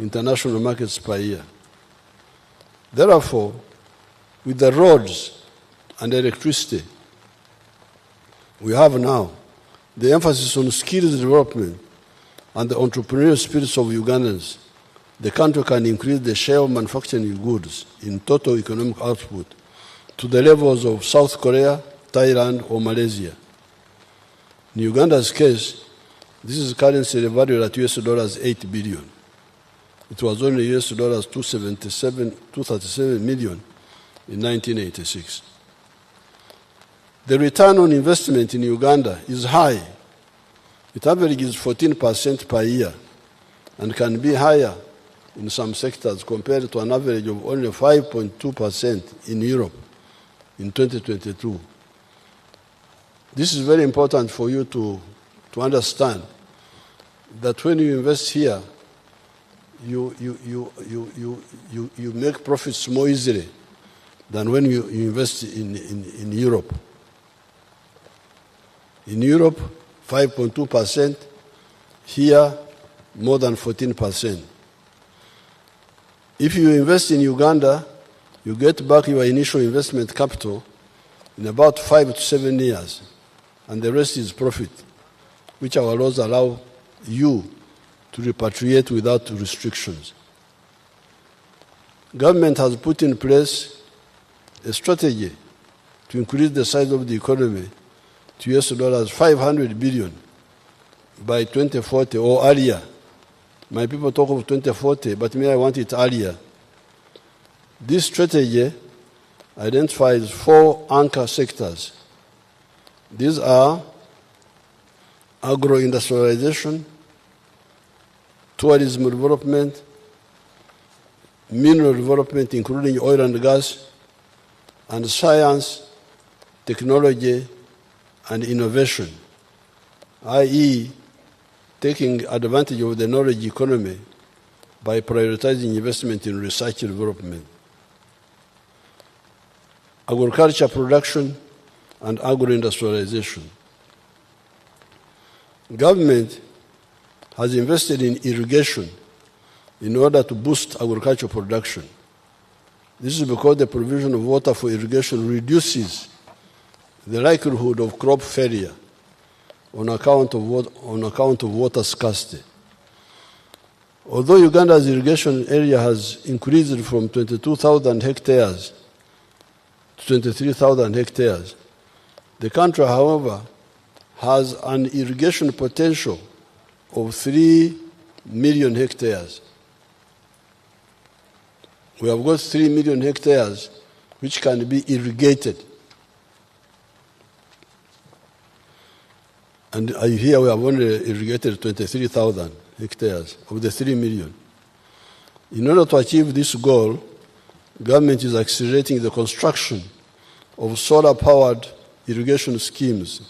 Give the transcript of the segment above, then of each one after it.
international markets per year. Therefore, with the roads and electricity we have now, the emphasis on skills development and the entrepreneurial spirits of Ugandans, the country can increase the share of manufacturing goods in total economic output to the levels of South Korea, Thailand, or Malaysia. In Uganda's case, this is currently valued at US $8 billion. It was only US $237 million in 1986. The return on investment in Uganda is high. It averages 14% per year and can be higher in some sectors compared to an average of only 5.2% in Europe in 2022. This is very important for you to understand that when you invest here, you make profits more easily than when you invest in Europe. In Europe, 5.2%, here, more than 14%. If you invest in Uganda, you get back your initial investment capital in about 5 to 7 years, and the rest is profit, which our laws allow you to repatriate without restrictions. Government has put in place a strategy to increase the size of the economy to US $500 billion by 2040 or earlier. My people talk of 2040, but me, I want it earlier. This strategy identifies 4 anchor sectors. These are agroindustrialization, tourism development, mineral development, including oil and gas, and science, technology, and innovation, i.e., taking advantage of the knowledge economy by prioritizing investment in research and development. Agriculture production and agroindustrialization. Government has invested in irrigation in order to boost agricultural production. This is because the provision of water for irrigation reduces the likelihood of crop failure on account of water scarcity. Although Uganda's irrigation area has increased from 22,000 hectares to 23,000 hectares, the country, however, has an irrigation potential of 3 million hectares. We have got 3 million hectares which can be irrigated. And here we have only irrigated 23,000 hectares of the 3 million. In order to achieve this goal, government is accelerating the construction of solar-powered irrigation schemes,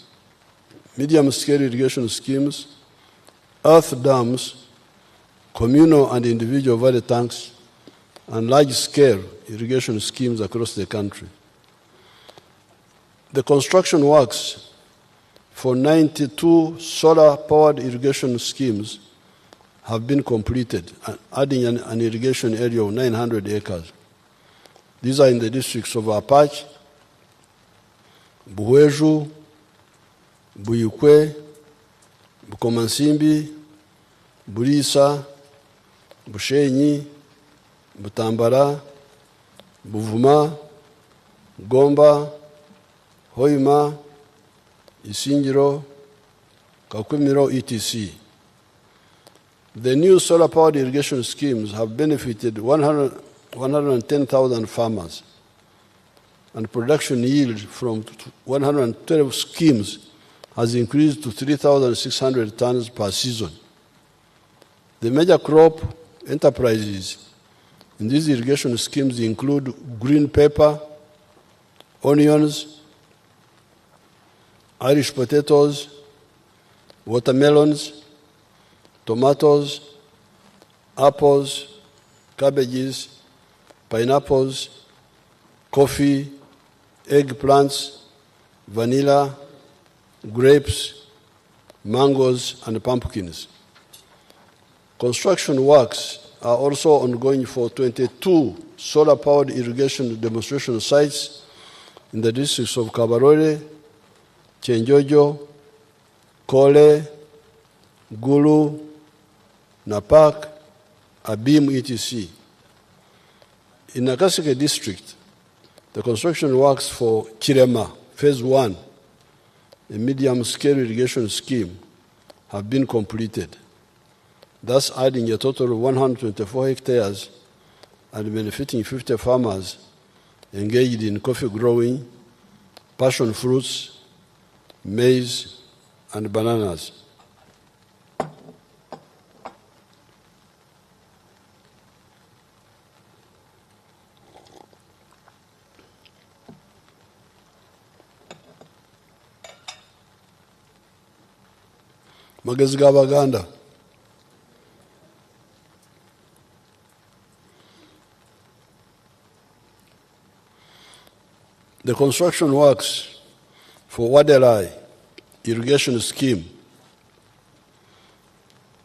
medium-scale irrigation schemes, earth dams, communal and individual valley tanks, and large-scale irrigation schemes across the country. The construction works for 92 solar-powered irrigation schemes have been completed, adding an irrigation area of 900 acres. These are in the districts of Apache, Buhweju, Buyukwe, Bukomansimbi, Bulisa, Bushenyi, Butambara, Buvuma, Gomba, Hoima, Isingiro, Kakumiro, etc. The new solar-powered irrigation schemes have benefited 110,000 farmers, and production yield from 112 schemes has increased to 3,600 tons per season. The major crop enterprises in these irrigation schemes include green pepper, onions, Irish potatoes, watermelons, tomatoes, apples, cabbages, pineapples, coffee, eggplants, vanilla, grapes, mangoes, and pumpkins. Construction works are also ongoing for 22 solar-powered irrigation demonstration sites in the districts of Kabarore, Chenjojo, Kole, Gulu, Napak, Abim, etc. In Nakaseke district, the construction works for Chirema, Phase 1, a medium-scale irrigation scheme, have been completed, thus adding a total of 124 hectares and benefiting 50 farmers engaged in coffee growing, passion fruits, maize, and bananas. Magezi g'Abaganda. The construction works for Wadelai irrigation scheme,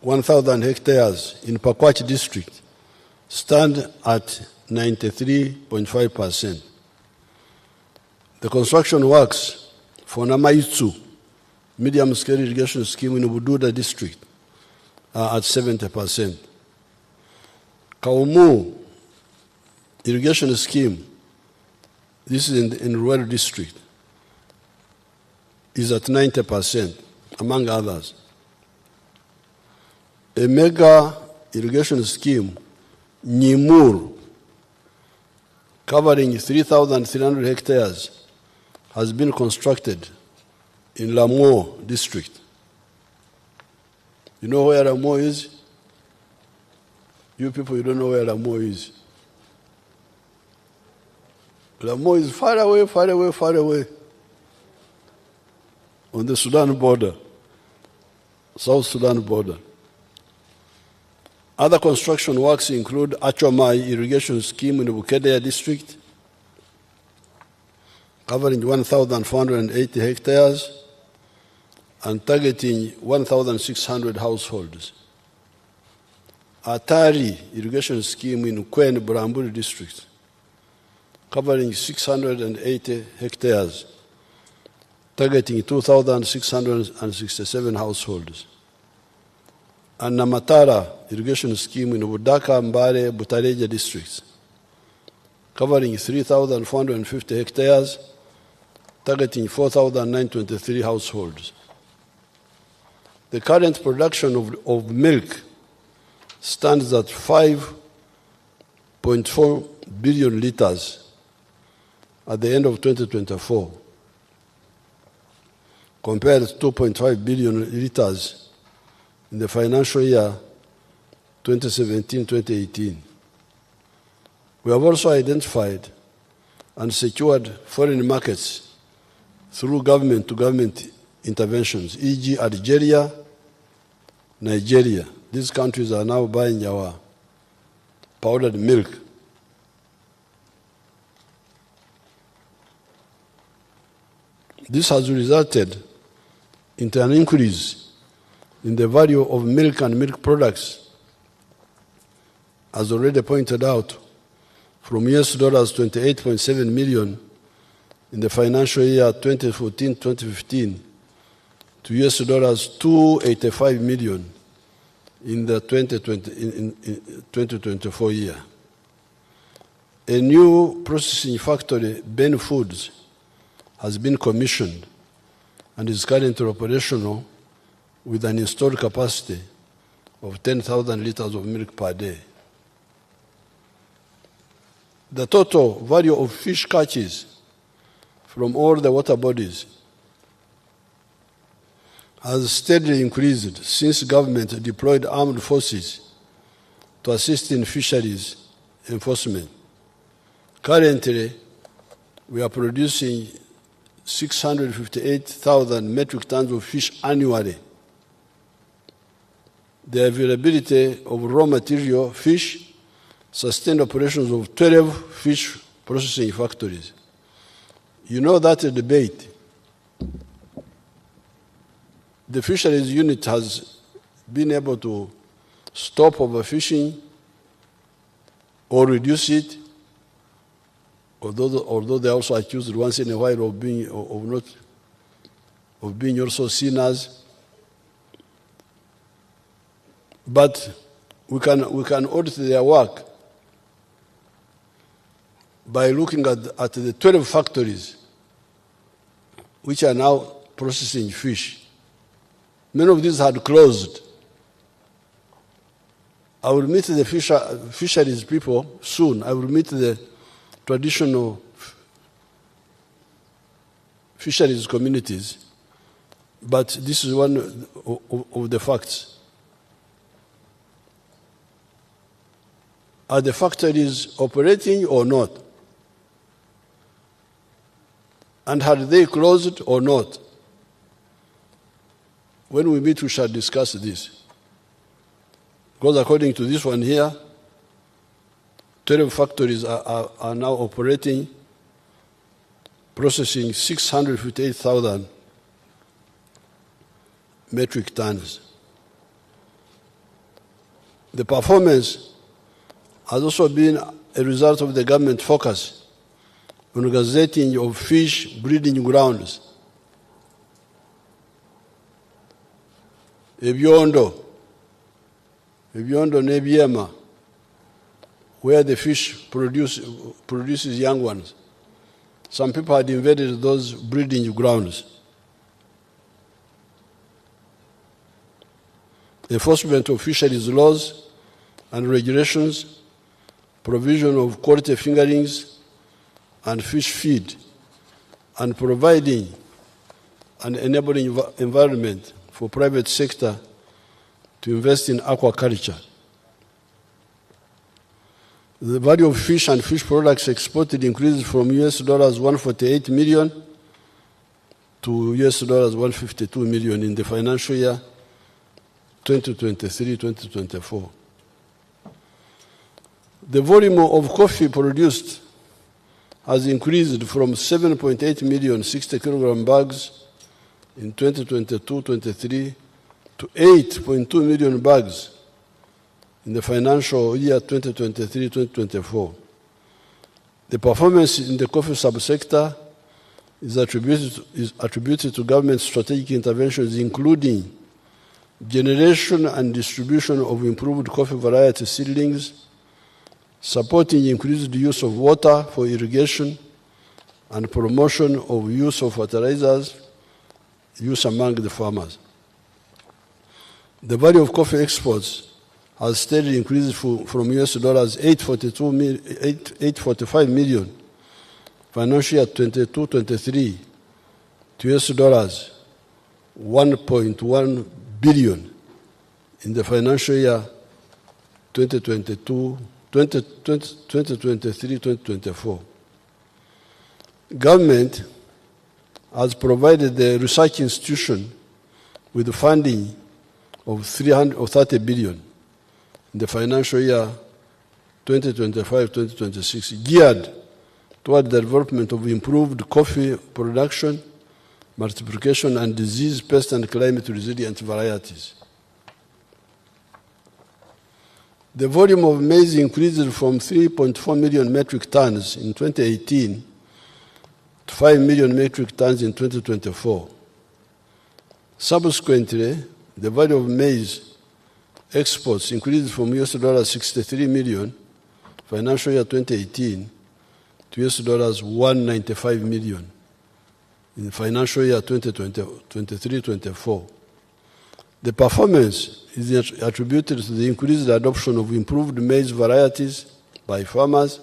1,000 hectares in Pakwach district, stand at 93.5%. The construction works for Namaitsu medium-scale irrigation scheme in Bududa district are at 70%. Kaumu irrigation scheme, this is in Rural district, is at 90%, among others. A mega irrigation scheme, Nyimur, covering 3,300 hectares, has been constructed in Lamo district. You know where Lamo is? You people, you don't know where Lamo is. Lamo is far away, far away, far away. On the Sudan border, South Sudan border. Other construction works include Achomai irrigation scheme in the Bukedea district, covering 1,480 hectares and targeting 1,600 households. Atari irrigation scheme in Kwen Buramburi district, covering 680 hectares, targeting 2,667 households. And Namatara irrigation scheme in Budaka, Mbare, Butareja districts, covering 3,450 hectares, targeting 4,923 households. The current production of milk stands at 5.4 billion liters at the end of 2024, compared to 2.5 billion liters in the financial year 2017-2018. We have also identified and secured foreign markets through government-to-government interventions, e.g. Algeria, Nigeria. These countries are now buying our powdered milk. This has resulted in an increase in the value of milk and milk products, as already pointed out, from US $28.7 million in the financial year 2014-2015 to US $285 million in the 2024 year. A new processing factory, Ben Foods, has been commissioned and is currently operational with an installed capacity of 10,000 liters of milk per day. The total value of fish catches from all the water bodies has steadily increased since government deployed armed forces to assist in fisheries enforcement. Currently, we are producing 658,000 metric tons of fish annually. The availability of raw material, fish, sustained operations of 12 fish processing factories. You know that debate. The fisheries unit has been able to stop overfishing or reduce it, although they are also accused once in a while of being also sinners. But we can audit their work by looking at the 12 factories which are now processing fish. Many of these had closed. I will meet the fisheries people soon. I will meet the traditional fisheries communities. But this is one of the facts. Are the factories operating or not? And had they closed or not? When we meet, we shall discuss this. Because according to this one here, 12 factories are now operating, processing 658,000 metric tons. The performance has also been a result of the government focus on gazetting of fish breeding grounds. Ebyondo nebyema, where the fish produces young ones. Some people had invaded those breeding grounds. Enforcement of fisheries laws and regulations, provision of quality fingerlings and fish feed, and providing an enabling environment for private sector to invest in aquaculture. The value of fish and fish products exported increased from US dollars 148 million to US dollars 152 million in the financial year 2023-2024. The volume of coffee produced has increased from 7.8 million 60 kilogram bags in 2022-23 to 8.2 million bags in the financial year 2023-2024. The performance in the coffee subsector is attributed to government strategic interventions, including generation and distribution of improved coffee variety seedlings, supporting increased use of water for irrigation, and promotion of use of fertilizers use among the farmers. The value of coffee exports has steadily increased from US dollars 845 million financial year 22-23 to US dollars 1.1 billion in the financial year 2023-2024. Government has provided the research institution with funding of 30 billion in the financial year 2025-2026, geared toward the development of improved coffee production, multiplication, and disease, pest, and climate-resilient varieties. The volume of maize increased from 3.4 million metric tons in 2018 to 5 million metric tons in 2024. Subsequently, the value of maize exports increased from US dollars 63 million financial year 2018 to US dollars 195 million in financial year 2023-24. The performance is attributed to the increased adoption of improved maize varieties by farmers,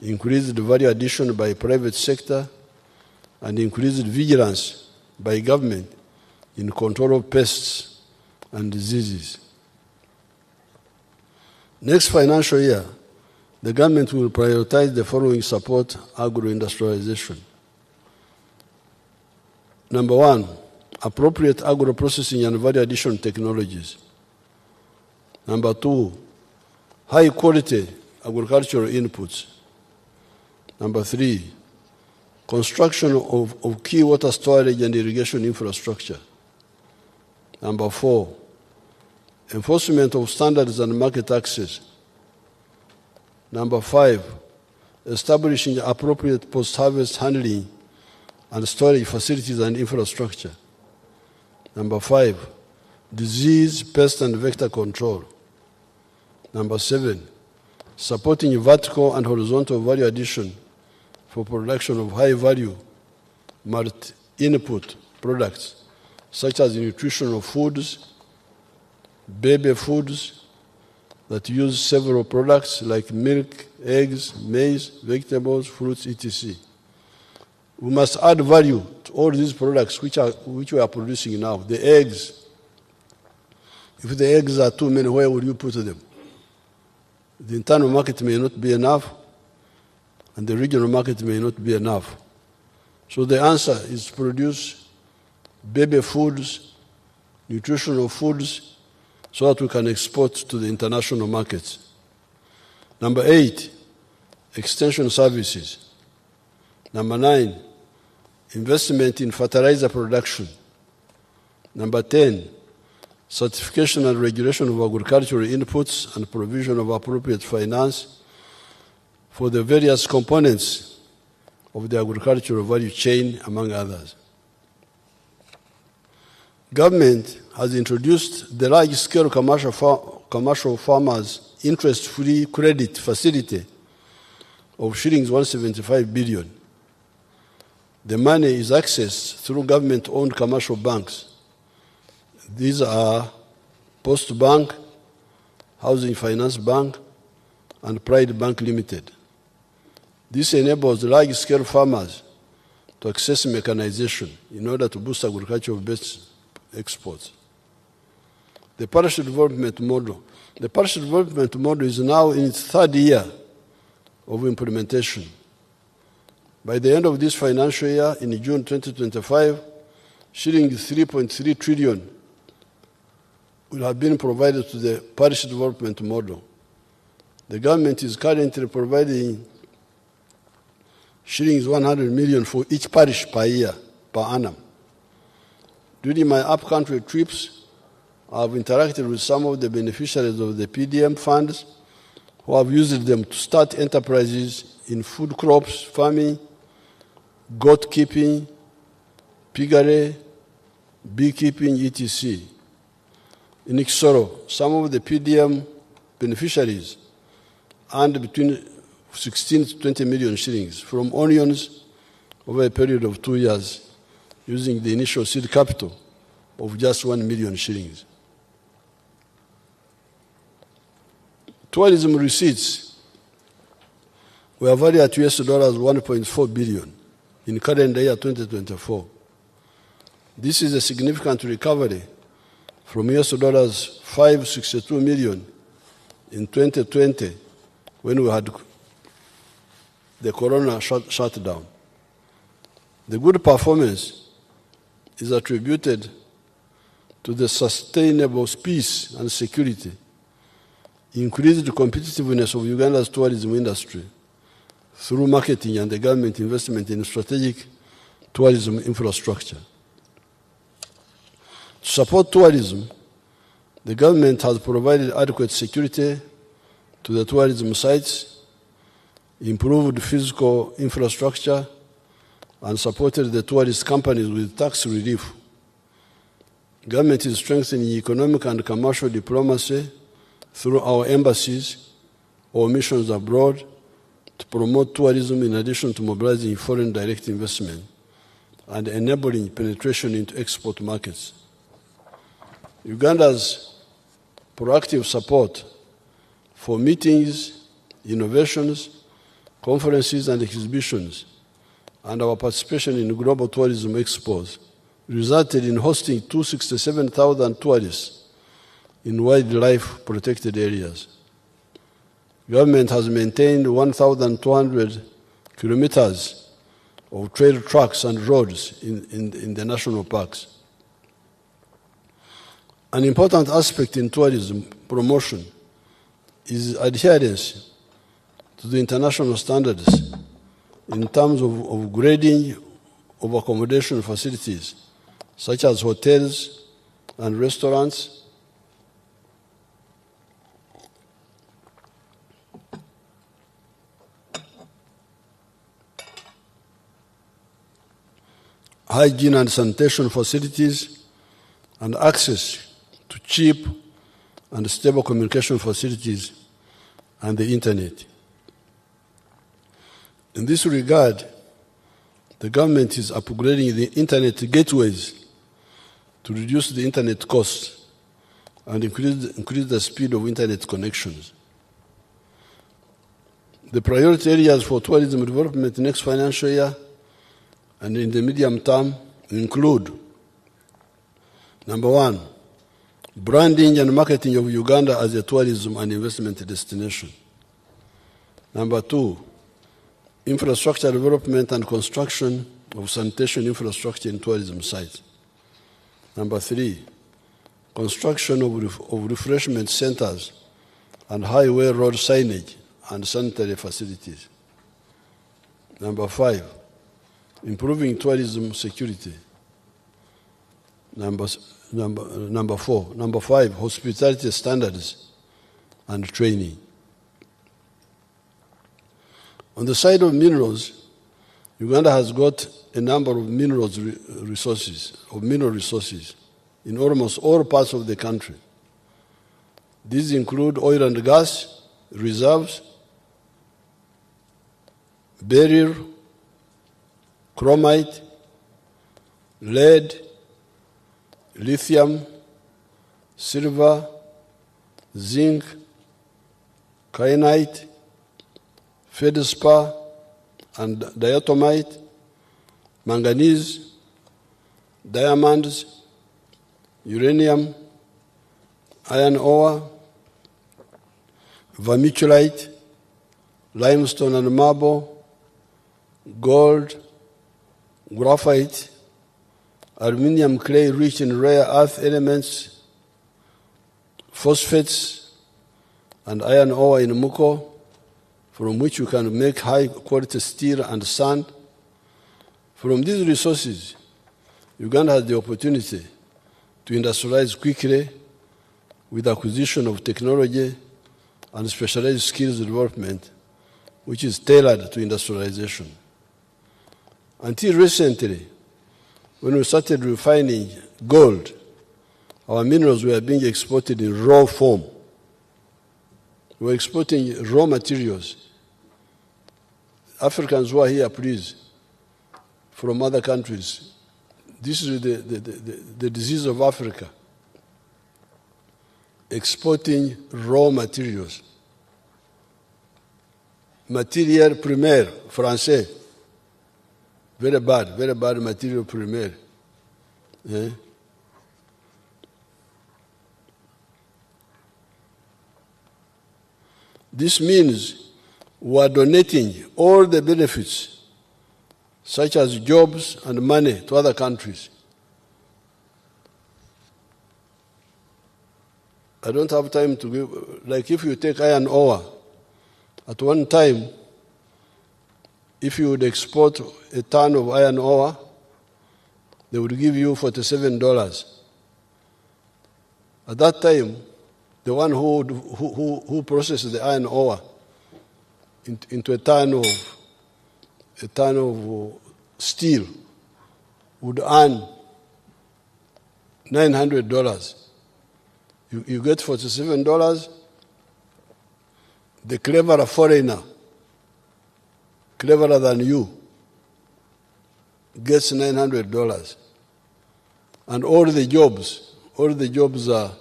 increased value addition by private sector, and increased vigilance by government in control of pests and diseases. Next financial year, the government will prioritize the following support agroindustrialization. Number one, appropriate agro-processing and value addition technologies. Number two, high-quality agricultural inputs. Number three, construction of key water storage and irrigation infrastructure. Number four, enforcement of standards and market access. Number 5, establishing appropriate post-harvest handling and storage facilities and infrastructure. Number 5, disease, pest and vector control. Number 7, supporting vertical and horizontal value addition for production of high-value multi-input products such as nutritional foods, baby foods that use several products like milk, eggs, maize, vegetables, fruits, etc. We must add value to all these products which we are producing now. The eggs, if the eggs are too many, where will you put them? The internal market may not be enough, and the regional market may not be enough. So the answer is to produce baby foods, nutritional foods, so that we can export to the international markets. Number 8, extension services. Number 9, investment in fertilizer production. Number 10, certification and regulation of agricultural inputs and provision of appropriate finance for the various components of the agricultural value chain, among others. Government has introduced the large-scale commercial farmers interest-free credit facility of shillings 175 billion. The money is accessed through government-owned commercial banks. These are Post Bank, Housing Finance Bank, and Pride Bank Limited. This enables large-scale farmers to access mechanization in order to boost agricultural-based exports. The Parish development model. The Parish development model is now in its 3rd year of implementation. By the end of this financial year, in June 2025, shilling 3.3 trillion will have been provided to the Parish development model. The government is currently providing shillings 100 million for each parish per year, per annum. During my up-country trips, I have interacted with some of the beneficiaries of the PDM funds who have used them to start enterprises in food crops, farming, goat keeping, piggery, beekeeping, etc. In Ikisoro, some of the PDM beneficiaries earned between 16 to 20 million shillings from onions over a period of 2 years, using the initial seed capital of just 1 million shillings. Tourism receipts were valued at US dollars 1.4 billion in calendar year 2024. This is a significant recovery from US dollars 562 million in 2020 when we had the corona shutdown. The good performance is attributed to the sustainable peace and security, increased competitiveness of Uganda's tourism industry through marketing and the government investment in strategic tourism infrastructure. To support tourism, the government has provided adequate security to the tourism sites, improved physical infrastructure, and supported the tourist companies with tax relief. Government is strengthening economic and commercial diplomacy through our embassies or missions abroad to promote tourism in addition to mobilizing foreign direct investment and enabling penetration into export markets. Uganda's proactive support for meetings, innovations, conferences and exhibitions, and our participation in global tourism expos resulted in hosting 267,000 tourists in wildlife protected areas. Government has maintained 1,200 kilometers of trail tracks and roads in the national parks. An important aspect in tourism promotion is adherence to the international standards in terms of grading of accommodation facilities, such as hotels and restaurants, hygiene and sanitation facilities, and access to cheap and stable communication facilities and the internet. In this regard, the government is upgrading the internet gateways to reduce the internet costs and increase the speed of internet connections. The priority areas for tourism development next financial year and in the medium term include: number one, branding and marketing of Uganda as a tourism and investment destination. Number two, infrastructure development and construction of sanitation infrastructure in tourism sites. Number three, construction of refreshment centers and highway road signage and sanitary facilities. Number five, improving tourism security. Number five, hospitality standards and training. On the side of minerals, Uganda has got a number of mineral resources in almost all parts of the country. These include oil and gas reserves, beryl, chromite, lead, lithium, silver, zinc, kyanite, feldspar and diatomite, manganese, diamonds, uranium, iron ore, vermiculite, limestone and marble, gold, graphite, aluminium clay rich in rare earth elements, phosphates, and iron ore in Muko, from which you can make high-quality steel and sand. From these resources, Uganda has the opportunity to industrialize quickly with acquisition of technology and specialized skills development, which is tailored to industrialization. Until recently, when we started refining gold, our minerals were being exported in raw form. We were exporting raw materials. Africans who are here, please, from other countries, this is the disease of Africa. Exporting raw materials. Matière primaire, français. Very bad material primaire. Eh? This means we are donating all the benefits, such as jobs and money, to other countries. I don't have time to give, like if you take iron ore, at one time, if you would export a ton of iron ore, they would give you $47. At that time, the one who processes the iron ore into a ton of steel would earn $900. You get $47. The cleverer foreigner, cleverer than you, gets $900. And all the jobs are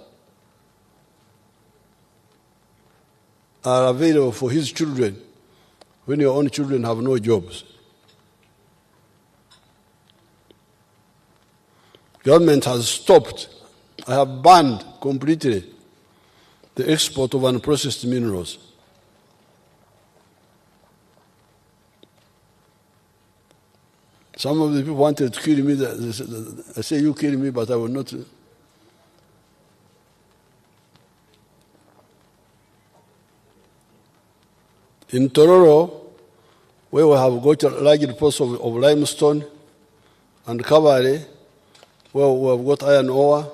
available for his children when your own children have no jobs. Government has stopped, I have banned completely the export of unprocessed minerals. Some of the people wanted to kill me. I say, you kill me, but I will not. In Tororo, where we have got large deposits of limestone, and Kabale, where we have got iron ore,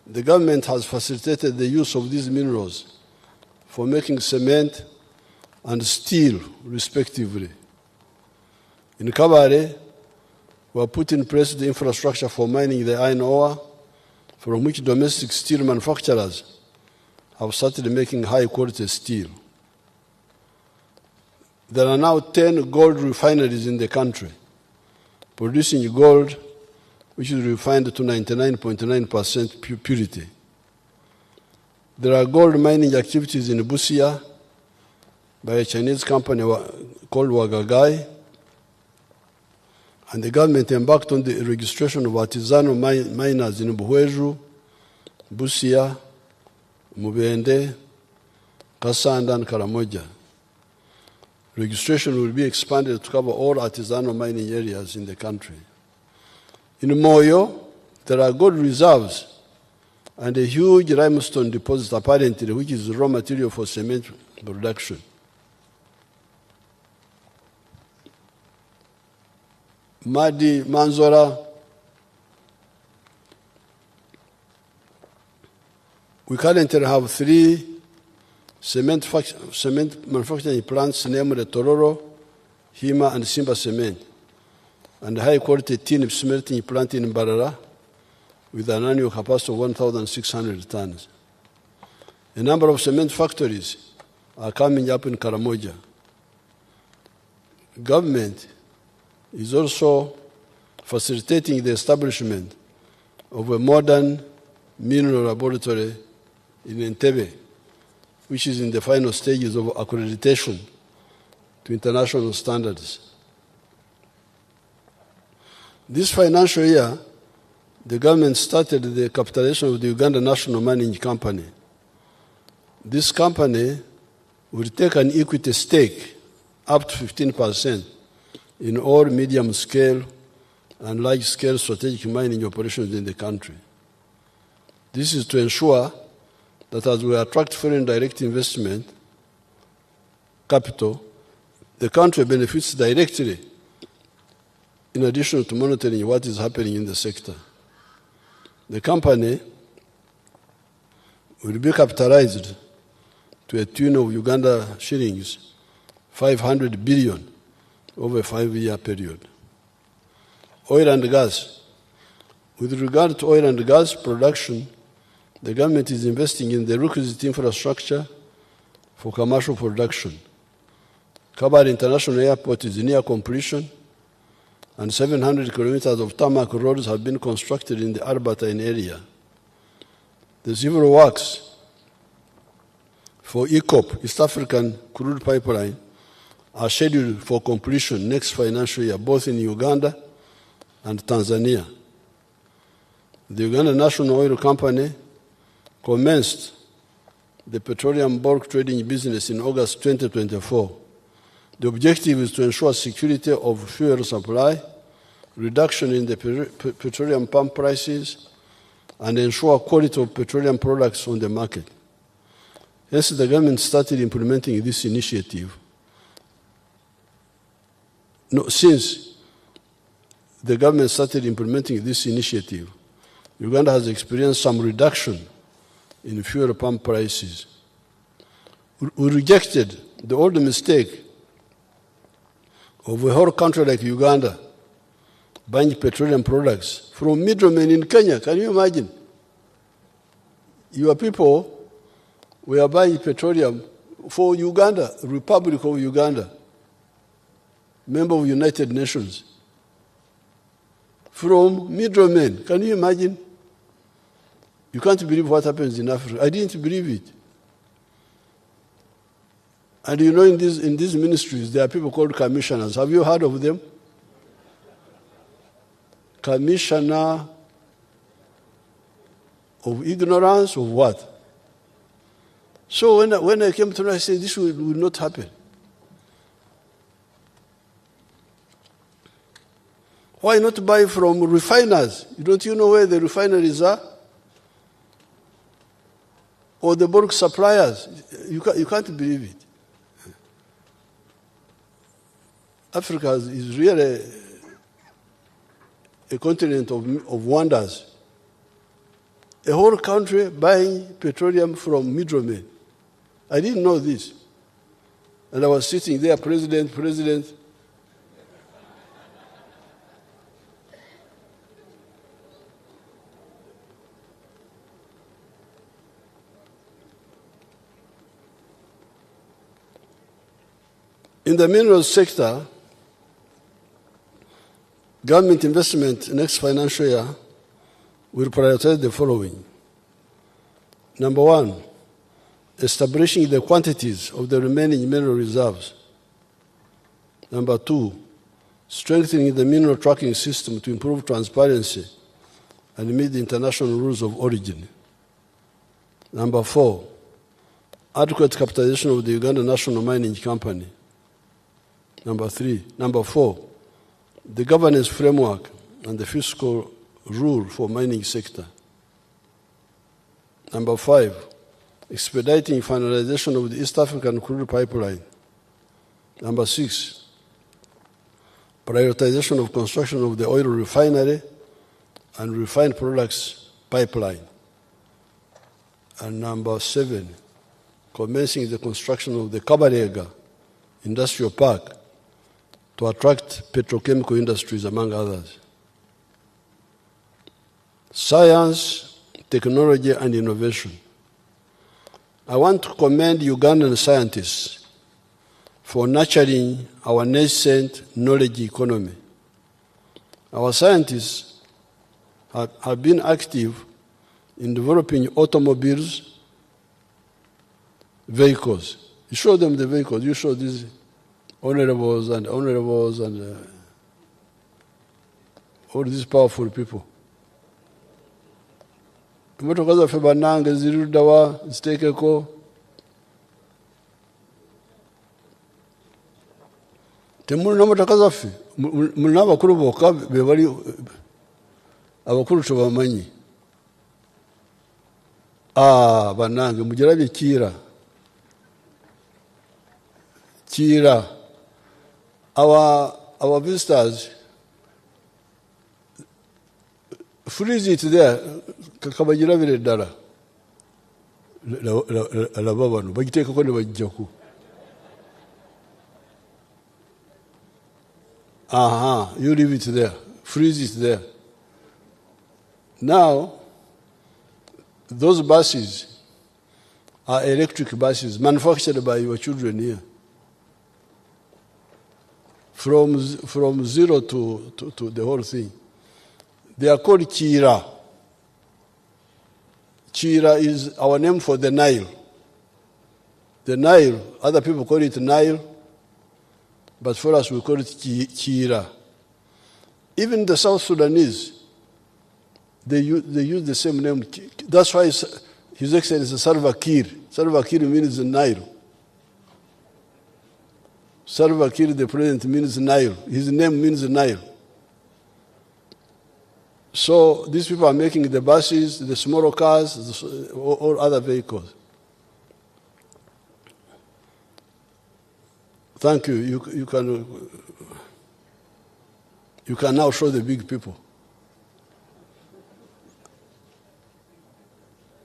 the government has facilitated the use of these minerals for making cement and steel, respectively. In Kabale, We have put in place the infrastructure for mining the iron ore, from which domestic steel manufacturers have started making high-quality steel. There are now 10 gold refineries in the country, producing gold which is refined to 99.9% purity. There are gold mining activities in Busia by a Chinese company called Wagagai, and the government embarked on the registration of artisanal miners in Buhweju, Busia, Mubende, Kasanda, and Karamoja. Registration will be expanded to cover all artisanal mining areas in the country. In Moyo, there are gold reserves and a huge limestone deposit, apparently, which is raw material for cement production. Madi, Manzora, we currently have 3 cement manufacturing plants, namely Tororo, Hima, and Simba Cement, and high-quality tin smelting plant in Barara with an annual capacity of 1,600 tons. A number of cement factories are coming up in Karamoja. Government is also facilitating the establishment of a modern mineral laboratory in Entebbe, which is in the final stages of accreditation to international standards. This financial year, the government started the capitalization of the Uganda National Mining Company. This company will take an equity stake up to 15% in all medium-scale and large-scale strategic mining operations in the country. This is to ensure that as we attract foreign direct investment capital, the country benefits directly in addition to monitoring what is happening in the sector. The company will be capitalized to a tune of Uganda shillings 500 billion over a 5-year period. Oil and gas. With regard to oil and gas production, the government is investing in the requisite infrastructure for commercial production. Kabale International Airport is near completion, and 700 kilometers of tarmac roads have been constructed in the Albertine area. The civil works for EACOP, East African Crude Pipeline, are scheduled for completion next financial year, both in Uganda and Tanzania. The Uganda National Oil Company commenced the petroleum bulk trading business in August 2024. The objective is to ensure security of fuel supply, reduction in the petroleum pump prices, and ensure quality of petroleum products on the market. Hence, the government started implementing this initiative. Since the government started implementing this initiative, Uganda has experienced some reduction in fuel pump prices. We rejected the old mistake of a whole country like Uganda buying petroleum products from middlemen in Kenya. Can you imagine? Your people were buying petroleum for Uganda, Republic of Uganda, member of United Nations, from middlemen. Can you imagine? You can't believe what happens in Africa. I didn't believe it. And you know, in these ministries, there are people called commissioners. Have you heard of them? Commissioner of ignorance of what? So when I came to know, I said, this will not happen. Why not buy from refiners? Don't you know where the refineries are? Or the bulk suppliers? You can't believe it. Africa is really a continent of wonders. A whole country buying petroleum from middlemen. I didn't know this. And I was sitting there, president. In the minerals sector, government investment next financial year will prioritize the following. Number one, establishing the quantities of the remaining mineral reserves. Number two, strengthening the mineral tracking system to improve transparency and meet the international rules of origin. Number four, adequate capitalization of the Uganda National Mining Company. Number four, the governance framework and the fiscal rule for mining sector. Number five, expediting finalization of the East African crude pipeline. Number six, prioritization of construction of the oil refinery and refined products pipeline. And number seven, commencing the construction of the Kabarega Industrial Park to attract petrochemical industries, among others. Science, technology, and innovation. I want to commend Ugandan scientists for nurturing our nascent knowledge economy. Our scientists have been active in developing automobiles, vehicles. You show them the vehicles. You show these honorables and all these powerful people. Emotoka zaffe bannange ziruddawa ziteekeko. Temulina motoka zaffe, mulina abakulu bokka be bali abakulu tebamanyi. Bannange mugirabye Kira. Our visitors, freeze it there. Kabagirabire ddala. Laba bano bagiteekako ne bajjaku. You leave it there. Freeze it there. Now, those buses are electric buses manufactured by your children here. From zero to the whole thing. They are called Kira. Kira is our name for the Nile. The Nile, other people call it Nile, but for us we call it Kira. Even the South Sudanese, they use the same name. That's why His Excellency Salva Kiir. Salva Kiir means Nile. Salva Kiir, the president, means Nile. His name means Nile. So these people are making the buses, the smaller cars, all other vehicles. Thank you. You can now show the big people.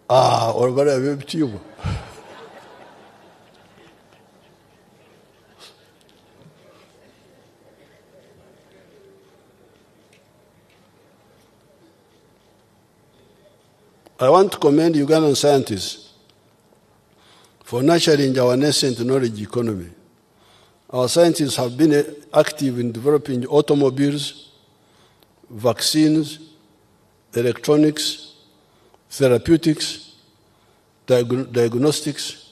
Or whatever tube. I want to commend Ugandan scientists for nurturing our nascent knowledge economy. Our scientists have been active in developing automobiles, vaccines, electronics, therapeutics, diagnostics,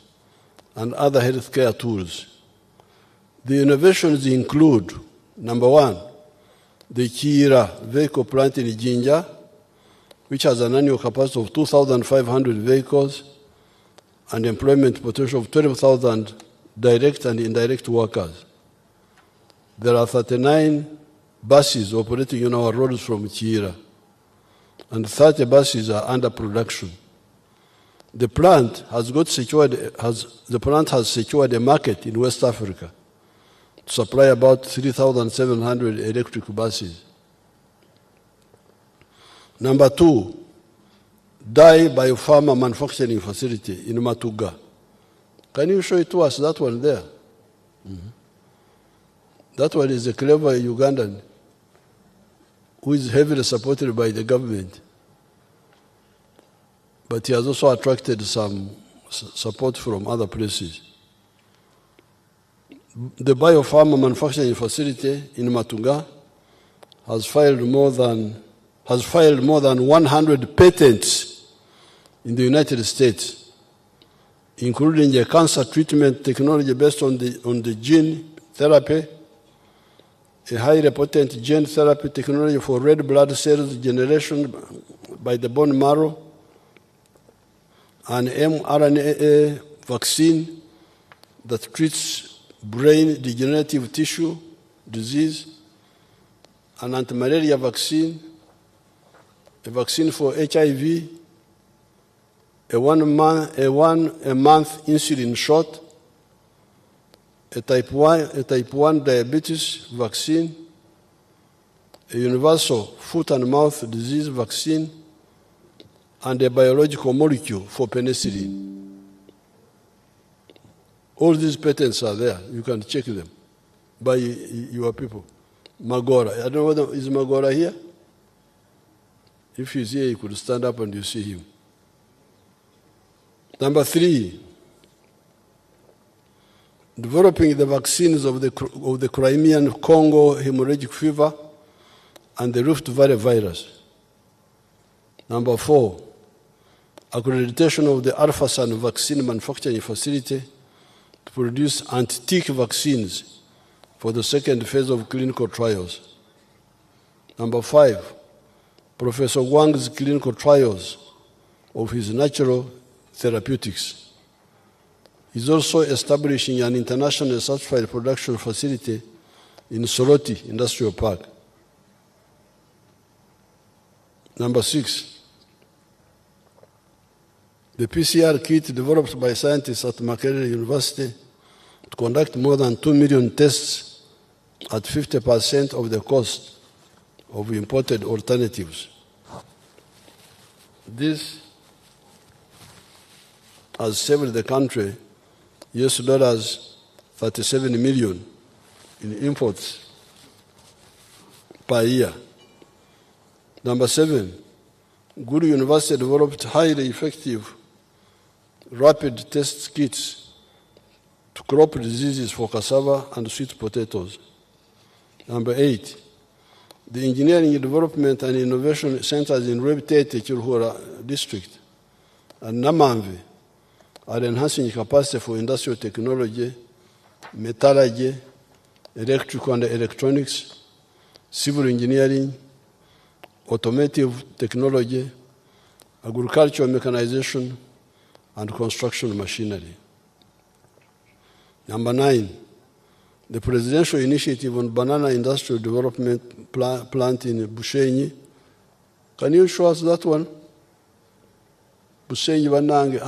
and other healthcare tools. The innovations include, number one, the Kira vehicle plant in Jinja, which has an annual capacity of 2,500 vehicles and employment potential of 12,000 direct and indirect workers. There are 39 buses operating on our roads from Kira, and 30 buses are under production. The plant has secured a market in West Africa to supply about 3,700 electric buses. Number two, dye biopharma manufacturing facility in Matuga. Can you show it to us, that one there? Mm-hmm. That one is a clever Ugandan who is heavily supported by the government. But he has also attracted some support from other places. The biopharma manufacturing facility in Matunga has filed more than 100 patents in the United States, including a cancer treatment technology based on the gene therapy, a highly potent gene therapy technology for red blood cells generation by the bone marrow, an mRNA vaccine that treats brain degenerative tissue disease, an anti-malaria vaccine, a vaccine for HIV, a one-month insulin shot, a type 1 diabetes vaccine, a universal foot and mouth disease vaccine, and a biological molecule for penicillin. All these patents are there. You can check them by your people. Magora. I don't know whether is Magora here? If he's here, you could stand up and you see him. Number 3, developing the vaccines of the Crimean Congo hemorrhagic fever and the Rift Valley virus. Number 4, accreditation of the Alphasan vaccine manufacturing facility to produce anti-tick vaccines for the second phase of clinical trials. Number 5, Professor Wang's clinical trials of his natural therapeutics. He's also establishing an internationally certified production facility in Soroti Industrial Park. Number 6, the PCR kit developed by scientists at Makerere University to conduct more than 2 million tests at 50% of the cost of imported alternatives. This has saved the country US$ 37 million in imports per year. Number 7, Guru University developed highly effective rapid test kits to crop diseases for cassava and sweet potatoes. Number 8, the Engineering Development and Innovation Centers in Rebtete, Chirhura District, and Namamvi are enhancing capacity for industrial technology, metallurgy, electrical and electronics, civil engineering, automotive technology, agricultural mechanization, and construction machinery. Number 9, the presidential initiative on banana industrial development plant in Bushenyi. Can you show us that one? Bushenyi Banange.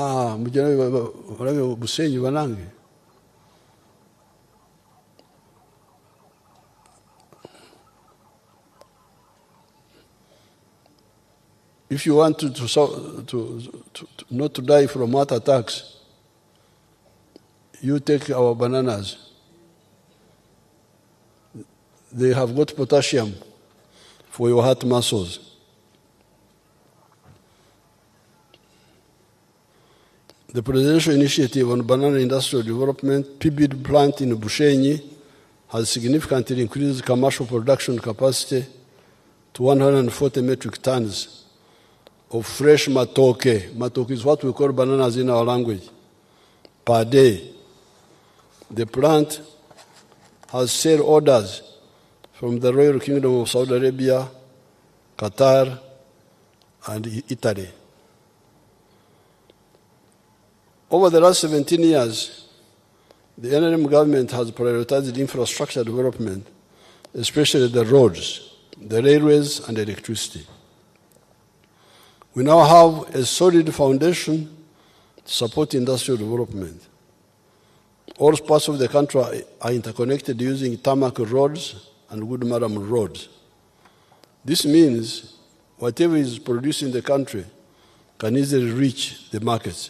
Bushenyi Banange. If you want to not to die from heart attacks, you take our bananas. They have got potassium for your heart muscles. The Presidential Initiative on Banana Industrial Development, PBID plant in Bushenyi, has significantly increased commercial production capacity to 140 metric tons of fresh matoke. Matoke is what we call bananas in our language, per day. The plant has sale orders from the Royal Kingdom of Saudi Arabia, Qatar, and Italy. Over the last 17 years, the NRM government has prioritized infrastructure development, especially the roads, the railways, and electricity. We now have a solid foundation to support industrial development. All parts of the country are interconnected using tarmac roads and good maram roads. This means whatever is produced in the country can easily reach the markets.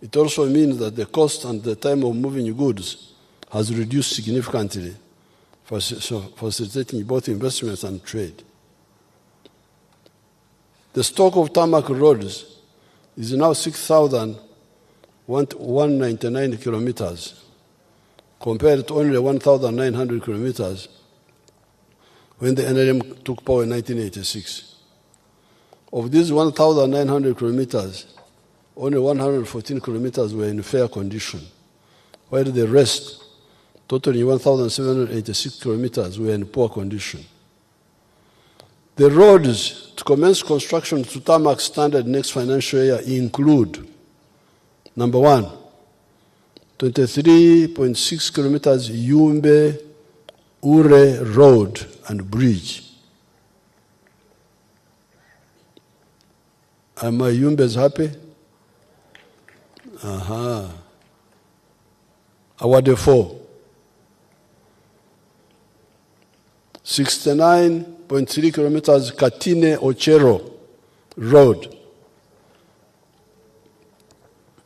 It also means that the cost and the time of moving goods has reduced significantly, facilitating both investments and trade. The stock of tarmac roads is now 6,199 kilometers, compared to only 1,900 kilometers when the NRM took power in 1986. Of these 1,900 kilometers, only 114 kilometers were in fair condition, while the rest, totaling 1,786 kilometers, were in poor condition. The roads to commence construction to tarmac standard next financial year include, number 1, 23.6 kilometers Yumbe Ure Road and Bridge. Are my Yumbes happy? Award 4. 69.3 kilometers Katine Ochero Road.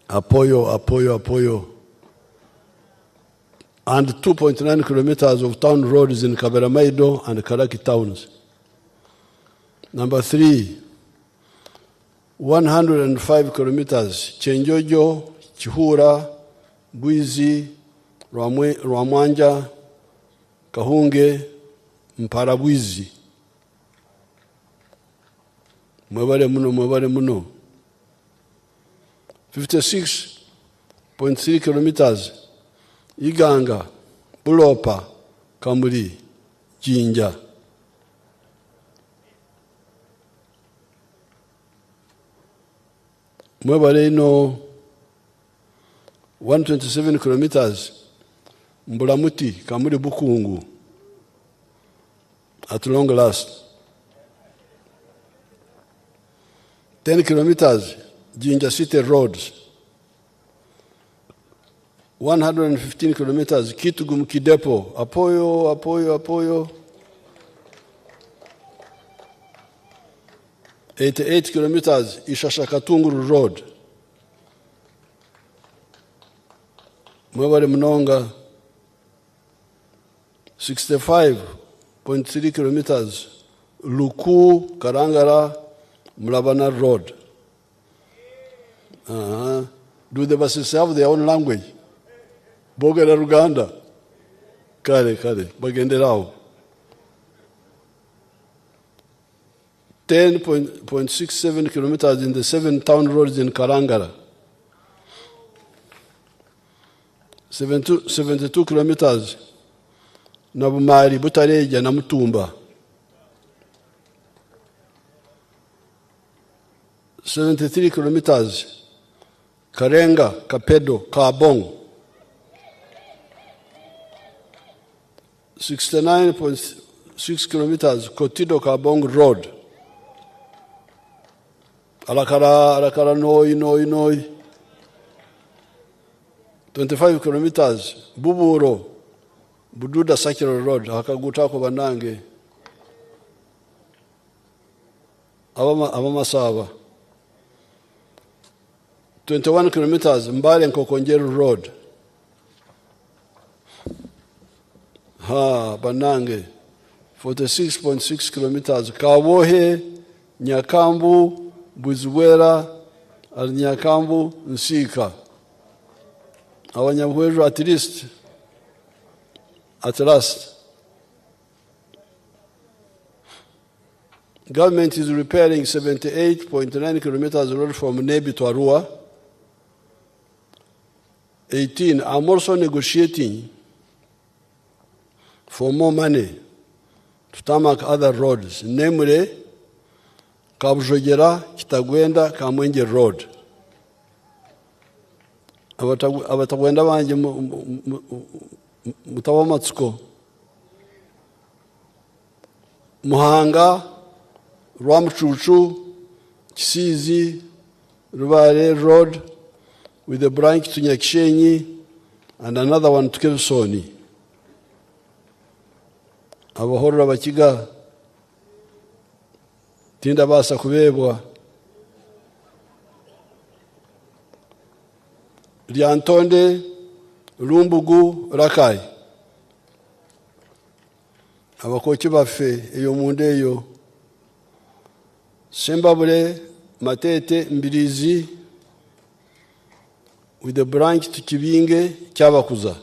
Apoyo. And 2.9 kilometers of town roads in Kaberamaido and Karaki towns. Number 3, 105 kilometers Chenjojo, Chihura, Bwizi, Rwamwanja, Kahunge, Mparabwizi. Mwebale muno. 56.3 kilometers Iganga, Bulopa, Kamuri, Jinja. Mwebale ino 127 kilometers Mbulamuti, Kamuri Bukungu. At long last. 10 kilometers Jinja City roads. 115 kilometers Kitugum Kidepo. Apoyo. 88 kilometers Ishashakatunguru Road. Mwebale Mnonga. 65.3 kilometers Luku Karangara Mlabana Road. Do the buses have their own language? Bogera Ruganda. Kare, Bagenderao. 10.67 kilometers in the 7 town roads in Karangara. 72 kilometers Nabumari, Butareja, Namutumba. 73 kilometers Karenga, Kapedo, Kabong. 69.6 kilometers Kotido Kabong Road. Alakara, Noi. 25 kilometers Buburo, Bududa Sakiro Road, Hakagutako Banange. Avamasava. 21 kilometers Mbale and Kokonjeru Road. Banange. 46.6 kilometers Kawohe, Nyakambu, Buzuwera, Nyakambu, Nsika. Awanyamweru at last. Government is repairing 78.9 kilometers road from Nebi to Arua. 18. I'm also negotiating for more money to tarmac other roads, namely Kabujogera, Kitagwenda, Kamwenje Road. Abatagwenda banje mutawamatsuko. Muhanga, Rwamchuchu, Kisizi, Rubare Road, with a branch to Nyakshenyi and another one to Kevsoni. Abahorra bakiga tinda basa kubebwa. Lyantonde, Lumbugu, Rakai. Abakochi bafe eyo munde eyo. Sembabule, Matete, Mbirizi, with the branch to Kibinge, Kyabakuza.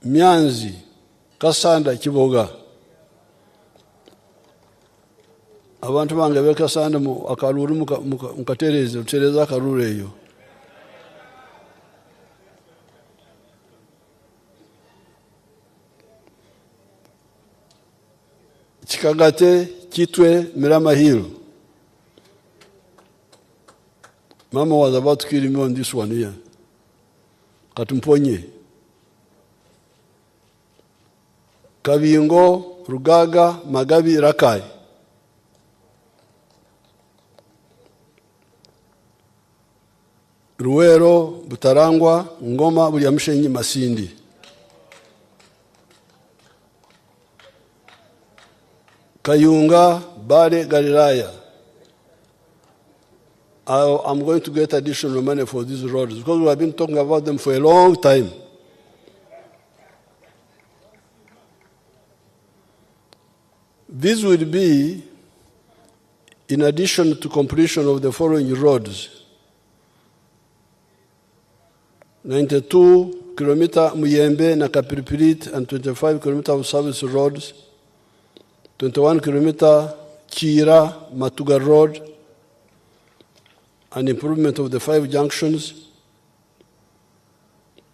Myanzi, Kasanda, Kiboga. Abantu bange bekasanda mu akaluru mukatereze utereza akaluru eyo. Chikagate, Kitwe, Mirama Hill. Mama was about to kill me on this one here. Katumponye. Kabingo, Rugaga, Magabi, Rakai. Ruero, Butarangwa, Ngoma, Buyamshenyi, Masindi. Kayunga, Bade, Galilaya. I'm going to get additional money for these roads because we have been talking about them for a long time. This would be in addition to completion of the following roads. 92 kilometer Muyembe na Kapiripirit and 25 kilometer of service roads, 21 kilometer Kira Matuga Road, an improvement of the 5 junctions,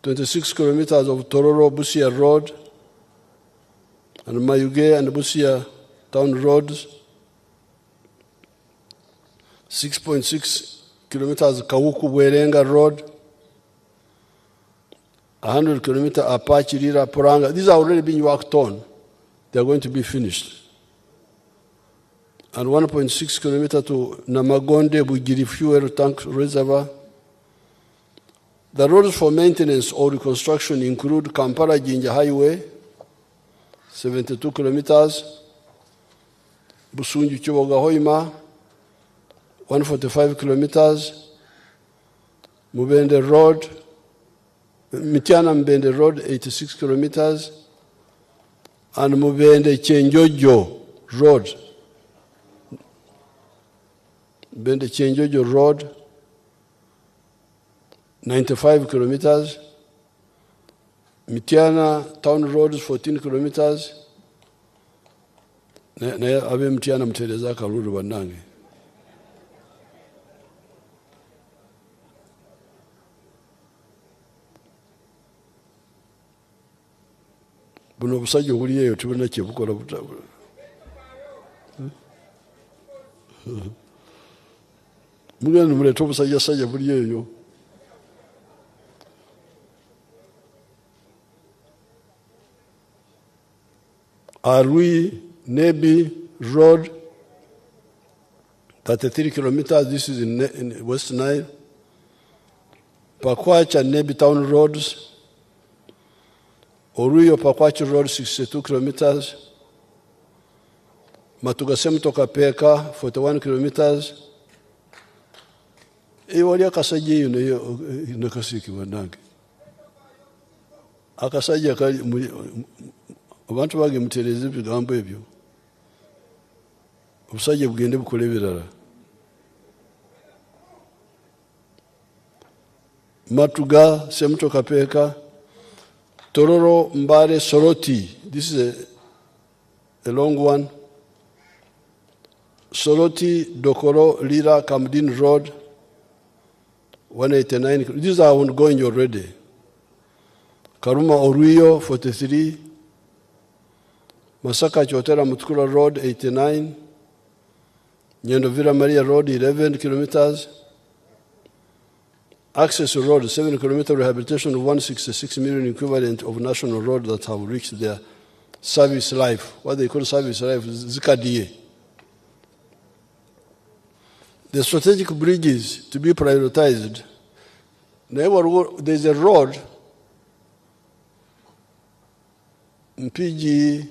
26 kilometers of Tororo Busia Road, and Mayuge and Busia Town Roads, 6.6 kilometers Kawuku Werenga Road, 100 kilometers Apache Rira Poranga. These are already being worked on. They are going to be finished. And 1.6 kilometers to Namagonde Bugiri Fuel Tank Reservoir. The roads for maintenance or reconstruction include Kampala Jinja Highway, 72 kilometers, Busunju Kiboga Hoima, 145 kilometers, Mubende Road, Mitiana Mbende Road, 86 kilometers, and Mubende Chenjojo Road, Mbende Chenjojo Road, 95 kilometers, Mitiana Town Road, 14 kilometers, Abe Mitiana Mtereza Karuru Banange. Buno busajja buliyeyo tubona kyebukola butabula. Mugenda muleta obusajja sajja buliyeyo. Arui Nebi Road, 33 kilometers. This is in West Nile. Pakwacha Nebi Town Roads. Oruyo Pakwachi Road, 62 kilometers. Matugasemu toka Peka, 41 kilometers. Wali akasajja iyo nakasiki banange. Akasajja kali abantu bage mutereze bigambo ebyo. Obusajja bugende bukole birala. Matuga Semutoka Peka, Tororo Mbare Soroti. This is a long one. Soroti Dokoro Lira Kamdin Road, 189. These are ongoing already. Karuma Oruyo, 43. Masaka Chotera Mutkura Road, 89. Nyandovira Maria Road, 11 kilometers. Access Road, 7 kilometer rehabilitation of 166 million equivalent of national roads that have reached their service life. What they call service life is Zikadiye. The strategic bridges to be prioritized. There's a road in PG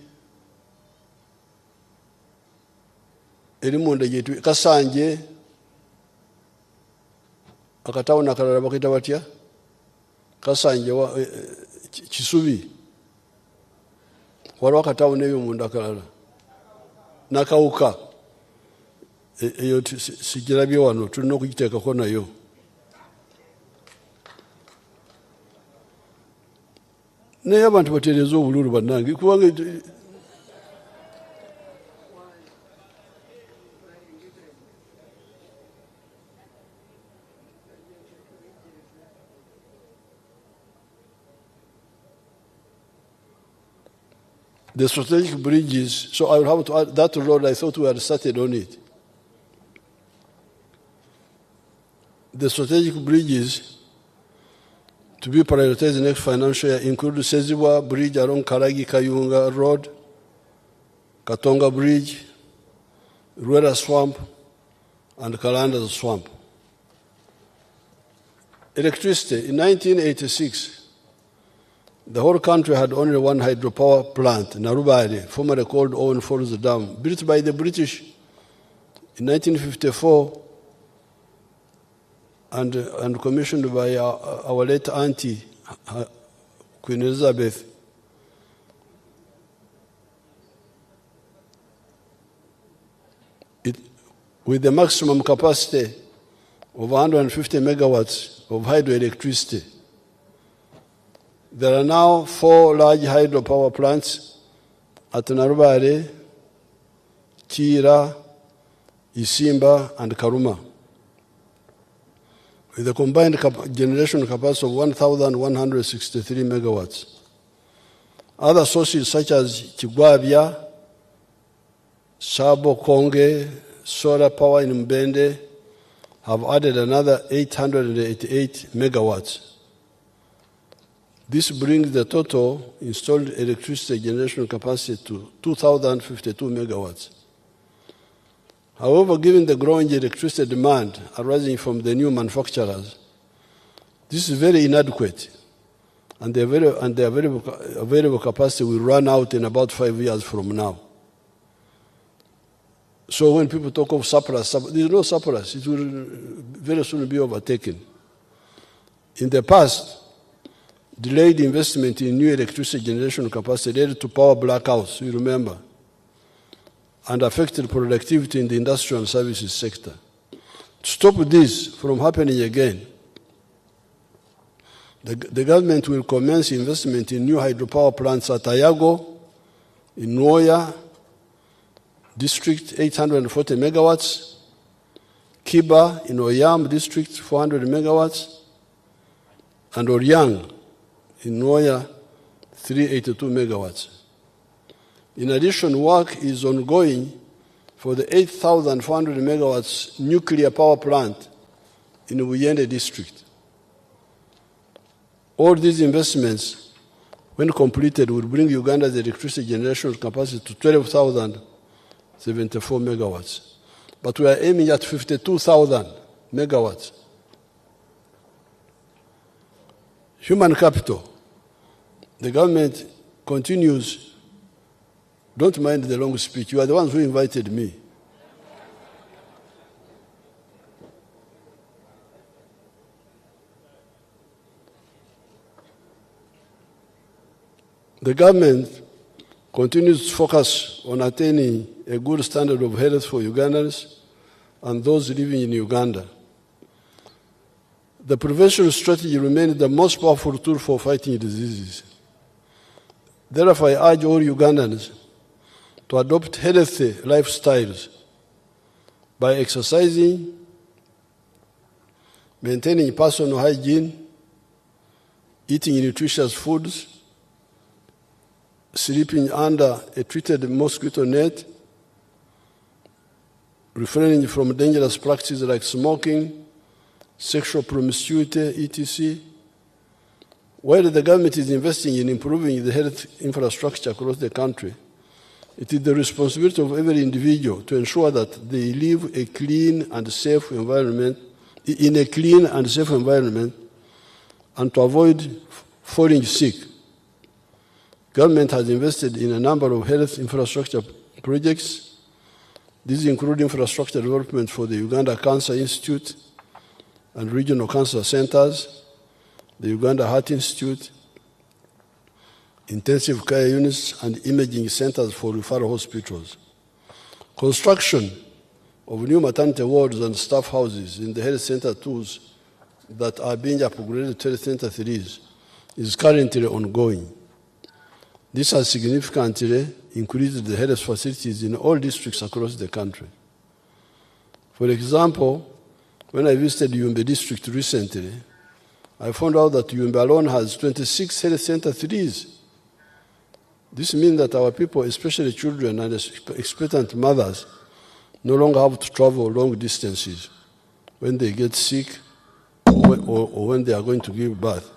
Elimonda Yetu Kasanje akatawuna kalala bakita batya Kasanje wa Kisubi waliwo akatawuna ebyo munda kalala nakawuka eyo sigirabye wano tulina okugiteekako nayo. naye abantu batereeza obululu bannange kubanga the strategic bridges, so I will have to add that road. I thought we had started on it. The strategic bridges to be prioritized in next financial year include Sezibwa Bridge along Karagi Kayunga Road, Katonga Bridge, Rueda Swamp, and Kalanda Swamp. Electricity. In 1986, the whole country had only one hydropower plant, Narubari, formerly called Owen Falls Dam, built by the British in 1954 and commissioned by our late auntie, Queen Elizabeth. With the maximum capacity of 150 megawatts of hydroelectricity. There are now 4 large hydropower plants at Narubare, Kira, Isimba, and Karuma, with a combined generation capacity of 1,163 megawatts. Other sources such as Kigwabia, Sabo Konge, solar power in Mbende have added another 888 megawatts. This brings the total installed electricity generation capacity to 2,052 megawatts. However, given the growing electricity demand arising from the new manufacturers, this is very inadequate, and the available capacity will run out in about 5 years from now. So when people talk of surplus, there is no surplus. It will very soon be overtaken. In the past, delayed investment in new electricity generation capacity led to power blackouts, you remember, and affected productivity in the industrial and services sector. To stop this from happening again, the government will commence investment in new hydropower plants at Ayago, in Nwoya District, 840 megawatts, Kiba in Oyam District, 400 megawatts, and Oryang in Nwoya, 382 megawatts. In addition, work is ongoing for the 8,400 megawatts nuclear power plant in Uyende District. All these investments, when completed, will bring Uganda's electricity generation capacity to 12,074 megawatts. But we are aiming at 52,000 megawatts. Human capital. The government continues. Don't mind the long speech. You are the ones who invited me. The government continues to focus on attaining a good standard of health for Ugandans and those living in Uganda. The prevention strategy remains the most powerful tool for fighting diseases. Therefore, I urge all Ugandans to adopt healthy lifestyles by exercising, maintaining personal hygiene, eating nutritious foods, sleeping under a treated mosquito net, refraining from dangerous practices like smoking, sexual promiscuity, etc. While the government is investing in improving the health infrastructure across the country, it is the responsibility of every individual to ensure that they live in a clean and safe environment, and to avoid falling sick. Government has invested in a number of health infrastructure projects. These include infrastructure development for the Uganda Cancer Institute and regional cancer centers, the Uganda Heart Institute, intensive care units, and imaging centers for referral hospitals. Construction of new maternity wards and staff houses in the health center tools that are being upgraded to Health Center 3s is currently ongoing. This has significantly increased the health facilities in all districts across the country. For example, when I visited Yumbe district recently, I found out that Yumbe alone has 26 health center 3s. This means that our people, especially children and expectant mothers, no longer have to travel long distances when they get sick or when they are going to give birth.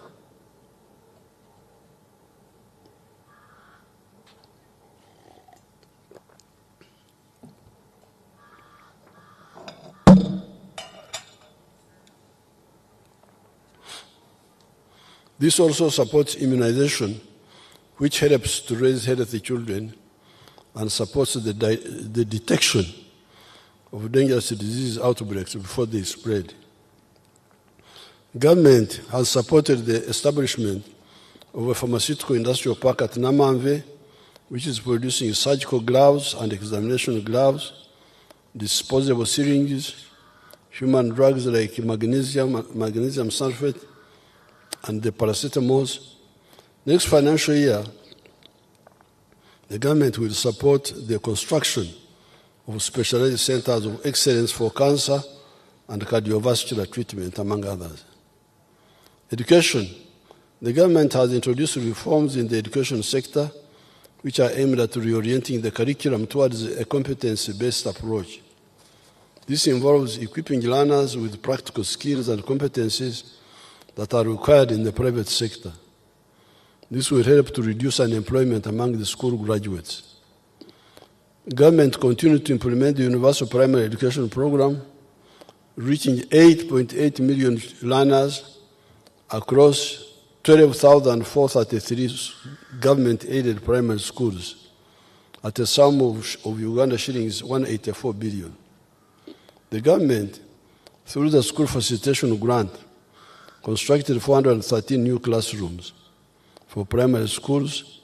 This also supports immunization, which helps to raise healthy children and supports the detection of dangerous disease outbreaks before they spread. Government has supported the establishment of a pharmaceutical industrial park at Namanve, which is producing surgical gloves and examination gloves, disposable syringes, human drugs like magnesium sulfate, and the paracetamols. Next financial year, the government will support the construction of specialized centers of excellence for cancer and cardiovascular treatment, among others. Education. The government has introduced reforms in the education sector which are aimed at reorienting the curriculum towards a competency-based approach. This involves equipping learners with practical skills and competencies that are required in the private sector. This will help to reduce unemployment among the school graduates. Government continued to implement the Universal Primary Education Program, reaching 8.8 million learners across 12,433 government-aided primary schools at a sum of Uganda shillings 184 billion. The government, through the School Facilitation Grant, constructed 413 new classrooms for primary schools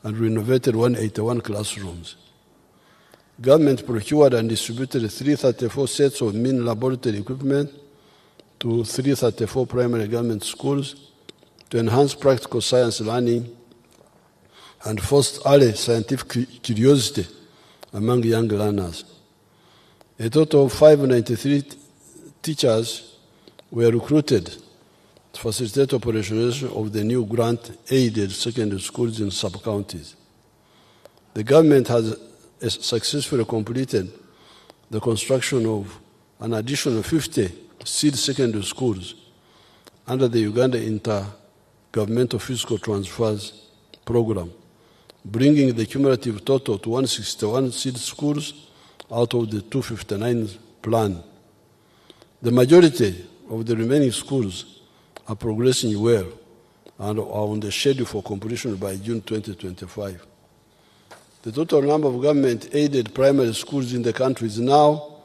and renovated 181 classrooms. Government procured and distributed 334 sets of mean laboratory equipment to 334 primary government schools to enhance practical science learning and foster early scientific curiosity among young learners. A total of 593 teachers were recruited to facilitate operationalization of the new grant-aided secondary schools in sub-counties. The government has successfully completed the construction of an additional 50 seed secondary schools under the Uganda Intergovernmental Fiscal Transfers Program, bringing the cumulative total to 161 seed schools out of the 259 planned. The majority of the remaining schools are progressing well and are on the schedule for completion by June 2025. The total number of government-aided primary schools in the country is now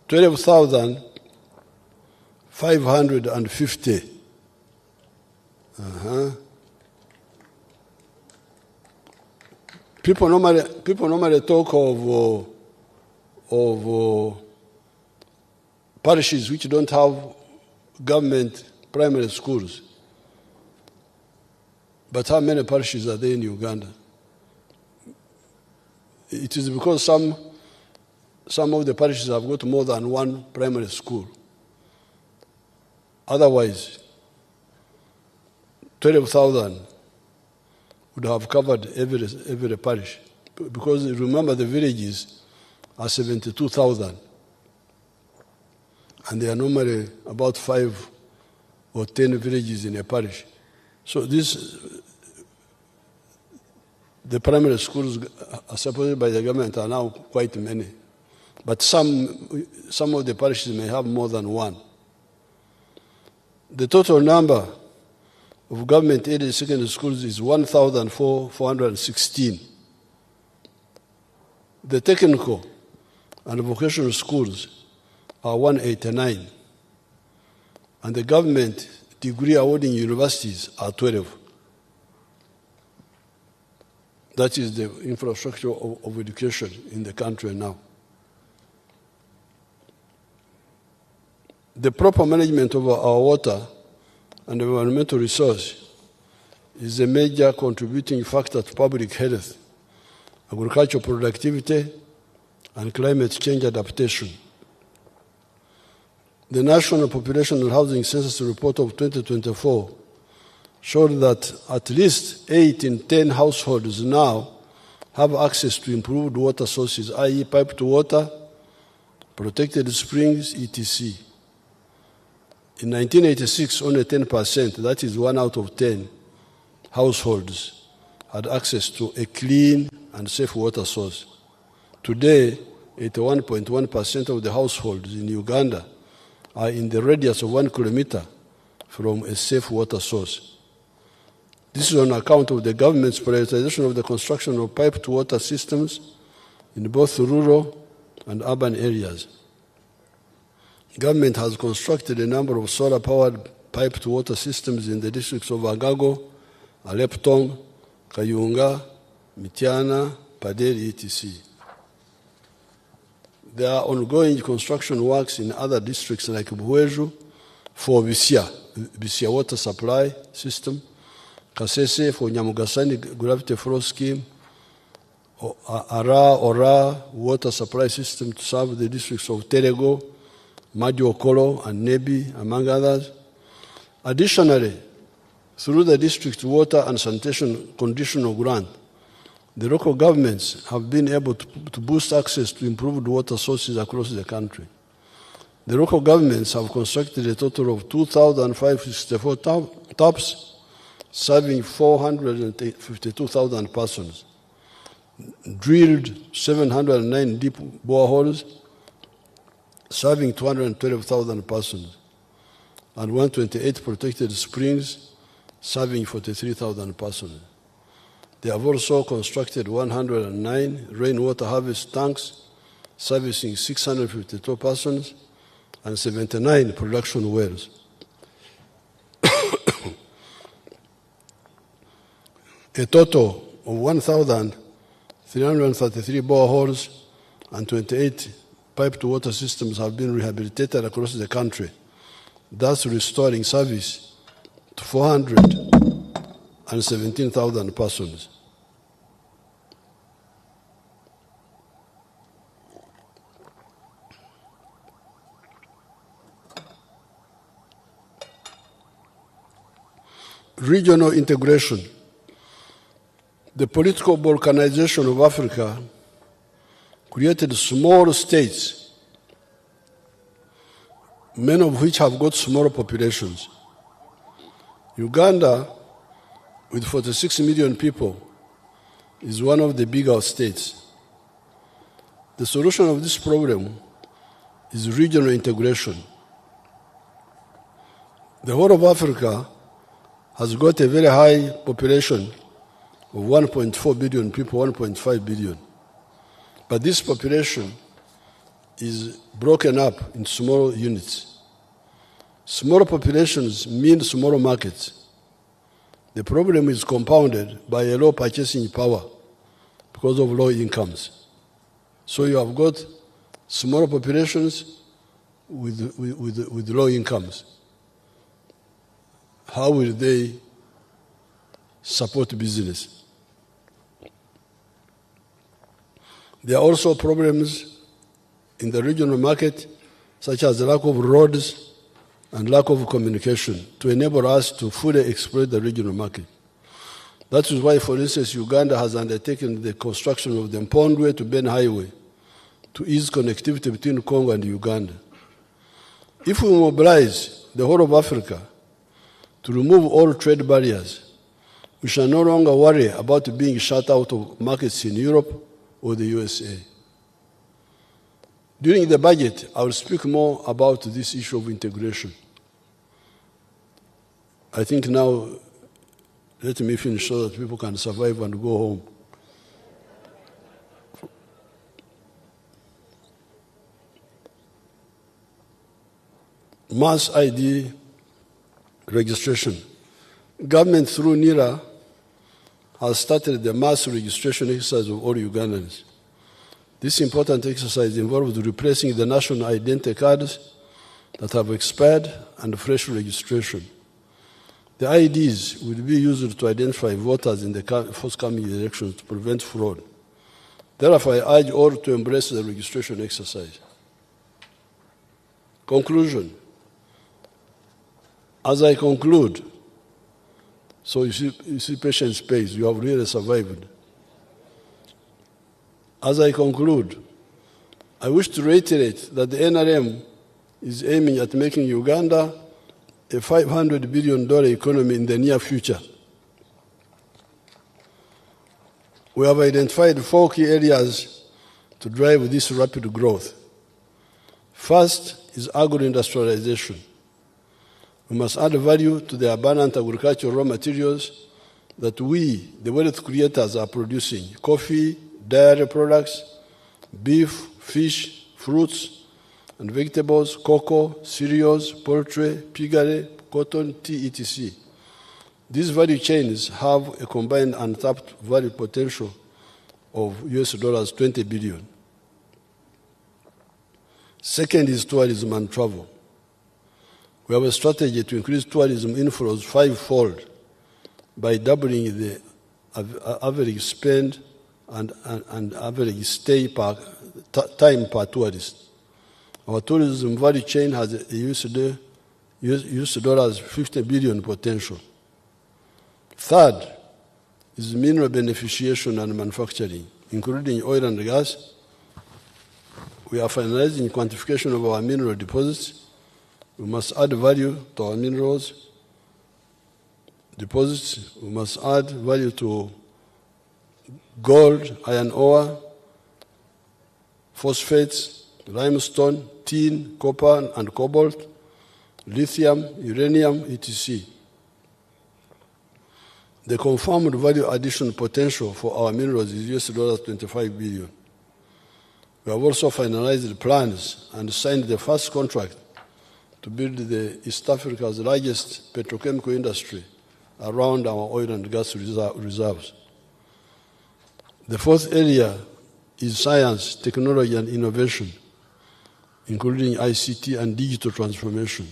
12,550. People normally talk of parishes which don't have government primary schools. But how many parishes are there in Uganda? It is because some of the parishes have got more than one primary school. Otherwise, 12,000 would have covered every parish. Because remember, the villages are 72,000. And there are normally about 5 or 10 villages in a parish. So the primary schools are supported by the government are now quite many. But some of the parishes may have more than one. The total number of government-aided secondary schools is 1,416. The technical and vocational schools are 189. And the government degree awarding universities are 12. That is the infrastructure of education in the country now. The proper management of our water and environmental resource is a major contributing factor to public health, agricultural productivity, and climate change adaptation. The National Population and Housing Census Report of 2024 showed that at least 8 in 10 households now have access to improved water sources, i.e. piped water, protected springs, etc. In 1986, only 10%, that is 1 out of 10 households, had access to a clean and safe water source. Today, 81.1% of the households in Uganda are in the radius of 1 kilometer from a safe water source. This is on account of the government's prioritization of the construction of piped water systems in both rural and urban areas. The government has constructed a number of solar-powered piped water systems in the districts of Agago, Aleptong, Kayunga, Mityana, Paderi, etc. There are ongoing construction works in other districts like Buweju for Bisia water supply system, Kasese for Nyamugasani gravity flow scheme, Ora water supply system to serve the districts of Terego, Madiokolo, and Nebi, among others. Additionally, through the district water and sanitation conditional grant, the local governments have been able to boost access to improved water sources across the country. The local governments have constructed a total of 2,564 taps, serving 452,000 persons, drilled 709 deep boreholes, serving 212,000 persons, and 128 protected springs, serving 43,000 persons. They have also constructed 109 rainwater harvest tanks, servicing 652 persons, and 79 production wells. A total of 1,333 boreholes and 28 piped water systems have been rehabilitated across the country, thus restoring service to 417,000 persons. Regional integration. The political balkanization of Africa created small states, many of which have got smaller populations. Uganda, with 46 million people, is one of the bigger states. The solution of this problem is regional integration. The whole of Africa has got a very high population of 1.4 billion people, 1.5 billion. But this population is broken up in small units. Smaller populations mean smaller markets. The problem is compounded by a low purchasing power because of low incomes. So you have got smaller populations with low incomes. How will they support business? There are also problems in the regional market, such as the lack of roads and lack of communication to enable us to fully exploit the regional market. That is why, for instance, Uganda has undertaken the construction of the Mpondwe to Ben Highway to ease connectivity between Congo and Uganda. If we mobilize the whole of Africa to remove all trade barriers, we shall no longer worry about being shut out of markets in Europe or the USA. During the budget, I will speak more about this issue of integration. I think now, let me finish so that people can survive and go home. Mass ID registration. Government through NIRA has started the mass registration exercise of all Ugandans. This important exercise involves replacing the national identity cards that have expired and fresh registration. The IDs will be used to identify voters in the forthcoming elections to prevent fraud. Therefore, I urge all to embrace the registration exercise. Conclusion. As I conclude, so you see patience pays, you have really survived. As I conclude, I wish to reiterate that the NRM is aiming at making Uganda a $500 billion economy in the near future. We have identified 4 key areas to drive this rapid growth. First is agroindustrialization. We must add value to the abundant agricultural raw materials that we, the wealth creators, are producing: coffee, dairy products, beef, fish, fruits and vegetables, cocoa, cereals, poultry, piggery, cotton, tea, etc. These value chains have a combined untapped value potential of $20 billion. Second is tourism and travel. We have a strategy to increase tourism inflows 5-fold by doubling the average spend and average stay time per tourist. Our tourism value chain has a $50 billion potential. Third is mineral beneficiation and manufacturing, including oil and gas. We are finalizing quantification of our mineral deposits. We must add value to our minerals deposits. We must add value to gold, iron ore, phosphates, limestone, tin, copper and cobalt, lithium, uranium, etc. The confirmed value addition potential for our minerals is $25 billion. We have also finalized the plans and signed the first contract to build the East Africa's largest petrochemical industry around our oil and gas reserves. The fourth area is science, technology, and innovation, including ICT and digital transformation.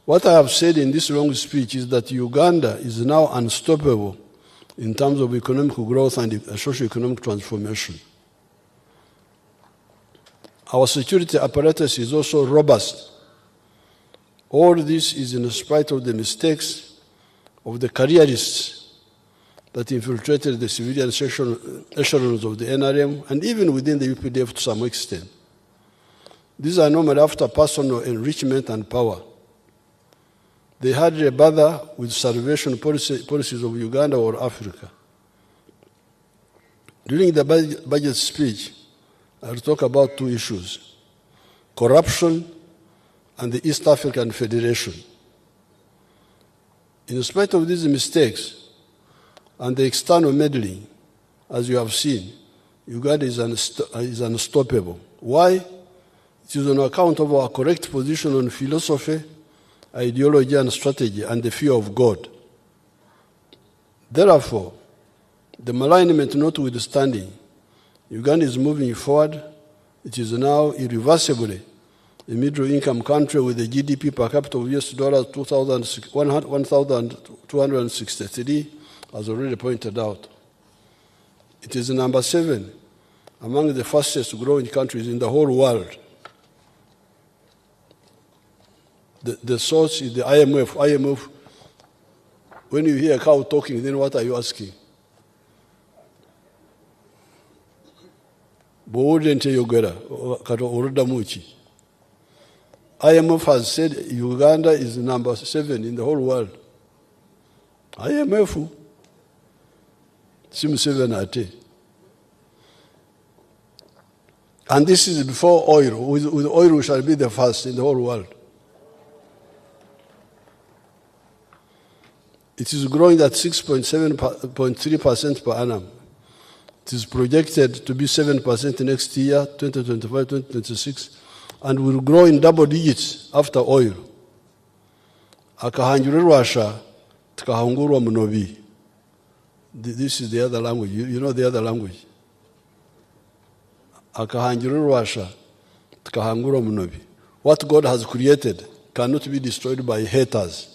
What I have said in this long speech is that Uganda is now unstoppable in terms of economic growth and socio-economic transformation. Our security apparatus is also robust. All this is in spite of the mistakes of the careerists that infiltrated the civilian echelons of the NRM and even within the UPDF to some extent. These are normally after personal enrichment and power. They hardly bother with salvation policies of Uganda or Africa. During the budget speech, I'll talk about 2 issues: corruption and the East African Federation. In spite of these mistakes and the external meddling, as you have seen, Uganda is unstoppable. Why? It is on account of our correct position on philosophy, ideology and strategy, and the fear of God. Therefore, the malignment notwithstanding, Uganda is moving forward. It is now irreversibly a middle-income country with a GDP per capita of $1,263, as already pointed out. It is number 7 among the fastest growing countries in the whole world. The source is the IMF. IMF, when you hear a cow talking, then what are you asking? IMF has said Uganda is number 7 in the whole world. IMF seems 7 at it. And this is before oil. With oil, we shall be the first in the whole world. It is growing at 6.3% per annum. It is projected to be 7% next year, 2025, 2026, and will grow in double digits after oil. Akahanjurirwasha, tukahangurwa munobi. This is the other language. You know the other language. Akahanjurirwasha, tukahangurwa munobi. What God has created cannot be destroyed by haters.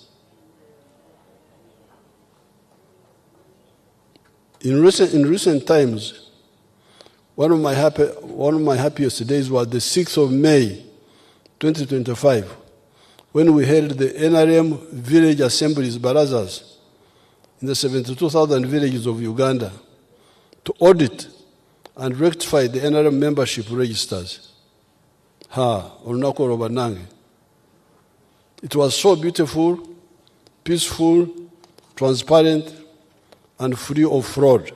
In recent times, one of my happiest days was the 6th of May, 2025, when we held the NRM Village Assemblies Barazas in the 72,000 villages of Uganda to audit and rectify the NRM membership registers. It was so beautiful, peaceful, transparent, and free of fraud.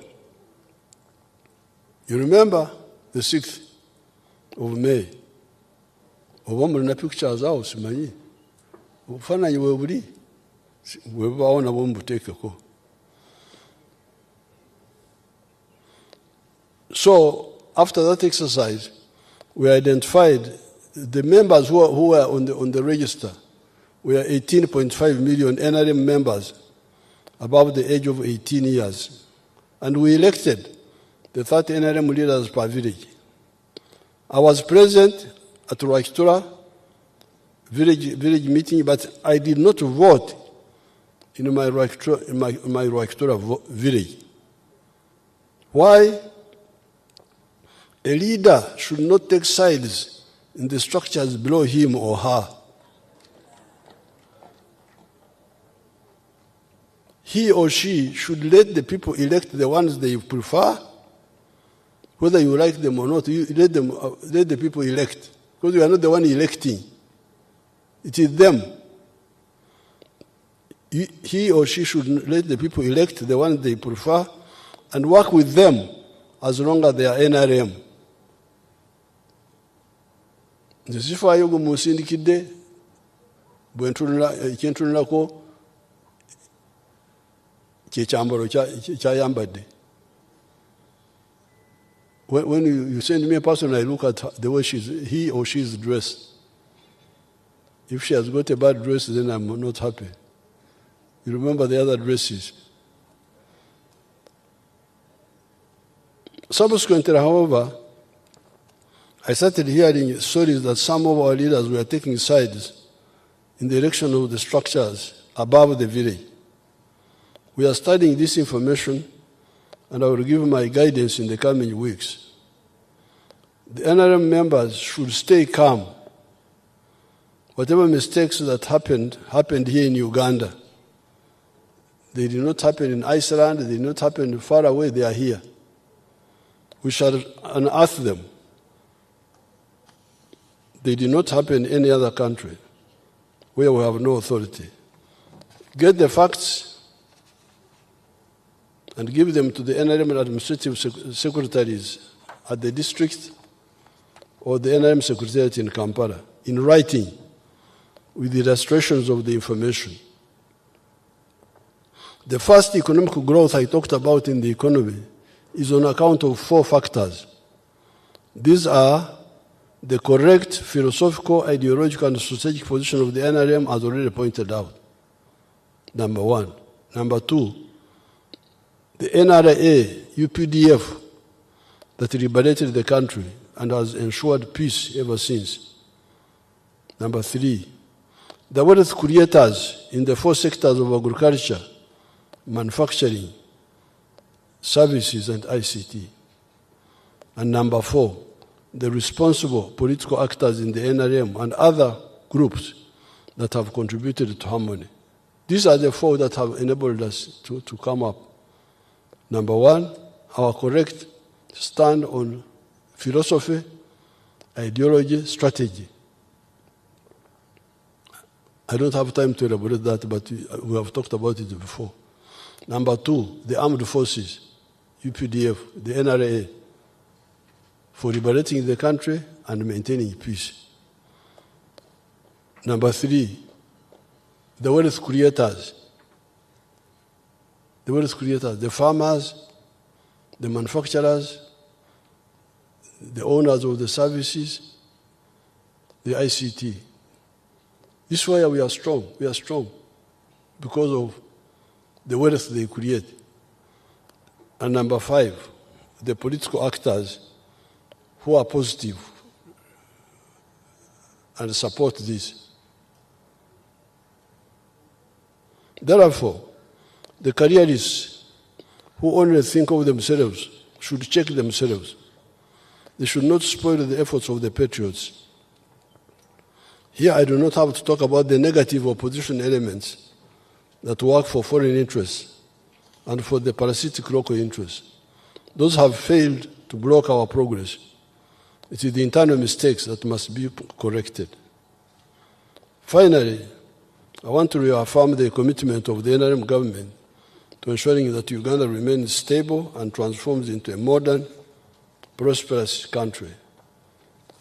You remember the 6th of May? Oba mulina pictures awo simanyi. Obufaananyi bwe buli. Bwe bubaawo nabwo mubuteekeko. So, after that exercise, we identified the members who were on the register. We are 18.5 million NRM members above the age of 18 years. And we elected the 30 NRM leaders per village. I was present at Rwakitura village meeting, but I did not vote in my Rwakitura village. Why? A leader should not take sides in the structures below him or her. He or she should let the people elect the ones they prefer. Whether you like them or not, you let the people elect. Because you are not the one electing. It is them. He or she should let the people elect the ones they prefer and work with them as long as they are NRM. Nzifaayo gwe musindikidde bwe ntunulako ky'ekyambalo ky'ayambadde. When you send me a person, I look at the way he or she is dressed. If she has got a bad dress, then I'm not happy. You remember the other dresses. Subsequently, however, I started hearing stories that some of our leaders were taking sides in the election of the structures above the village. We are studying this information, and I will give my guidance in the coming weeks. The NRM members should stay calm. Whatever mistakes that happened here in Uganda. They did not happen in Iceland, they did not happen far away, they are here. We shall unearth them. They did not happen in any other country where we have no authority. Get the facts and give them to the NRM administrative secretaries at the district or the NRM secretariat in Kampala in writing with the illustrations of the information. The first economic growth I talked about in the economy is on account of 4 factors. These are the correct philosophical, ideological, and strategic position of the NRM, as already pointed out. Number 1. Number 2, the NRA, UPDF, that liberated the country and has ensured peace ever since. Number 3, the wealth creators in the 4 sectors of agriculture, manufacturing, services, and ICT. And number 4, the responsible political actors in the NRM and other groups that have contributed to harmony. These are the 4 that have enabled us to come up. Number 1, our correct stand on philosophy, ideology, strategy. I don't have time to elaborate that, but we have talked about it before. Number 2, the armed forces, UPDF, the NRA, for liberating the country and maintaining peace. Number 3, the wealth creators. The wealth creators, the farmers, the manufacturers, the owners of the services, the ICT. This is why we are strong. We are strong because of the wealth they create. And number 5, the political actors who are positive and support this. Therefore, the careerists who only think of themselves should check themselves. They should not spoil the efforts of the patriots. Here I do not have to talk about the negative opposition elements that work for foreign interests and for the parasitic local interests. Those have failed to block our progress. It is the internal mistakes that must be corrected. Finally, I want to reaffirm the commitment of the NRM government to ensuring that Uganda remains stable and transforms into a modern, prosperous country.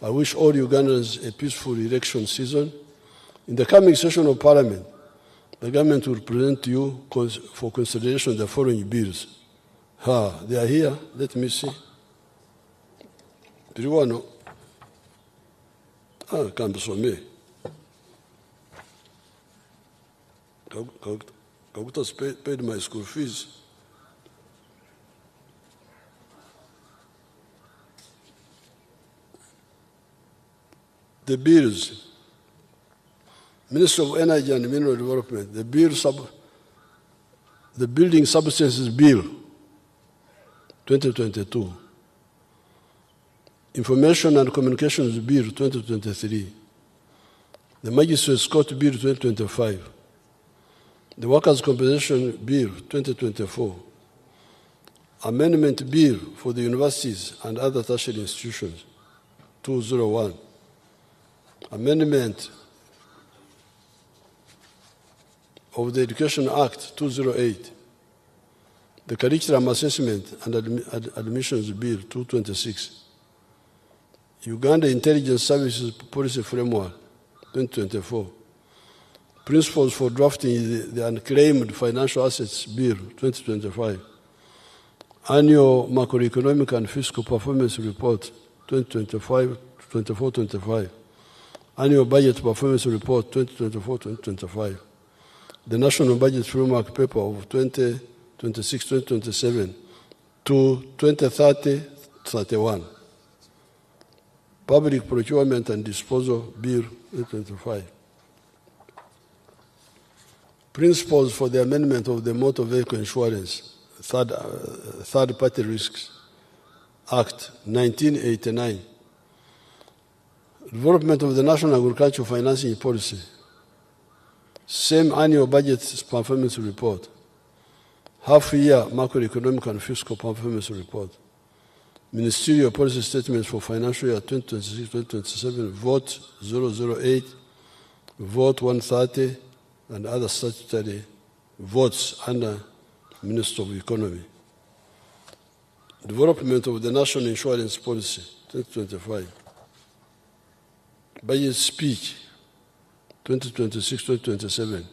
I wish all Ugandans a peaceful election season. In the coming session of Parliament, the government will present to you for consideration the following bills. They are here. Let me see. Piriwano. Can't be so me. Kagutas paid my school fees. The bills. Minister of Energy and Mineral Development, the Building Substances Bill, 2022. Information and Communications Bill, 2023. The Magistrates Court Bill, 2025. The Workers' Compensation Bill, 2024. Amendment Bill for the Universities and Other Tertiary Institutions, 201. Amendment of the Education Act, 208. The Curriculum Assessment and Admissions Bill, 226. Uganda Intelligence Services Policy Framework, 2024. Principles for Drafting the Unclaimed Financial Assets Bill, 2025. Annual Macroeconomic and Fiscal Performance Report, 2024-25. Annual Budget Performance Report, 2024-2025. The National Budget Framework Paper of 2026-2027 to 2030-31. Public Procurement and Disposal Bill, 2025. Principles for the amendment of the Motor Vehicle Insurance, Third-Party Risks Act, 1989. Development of the National Agricultural Financing Policy. Same Annual Budget Performance Report. Half-year Macroeconomic and Fiscal Performance Report. Ministerial Policy Statements for Financial Year 2026-2027, Vote 008, Vote 130, and other statutory votes under Minister of Economy. Development of the National Insurance Policy, 2025. Budget Speech, 2026-2027.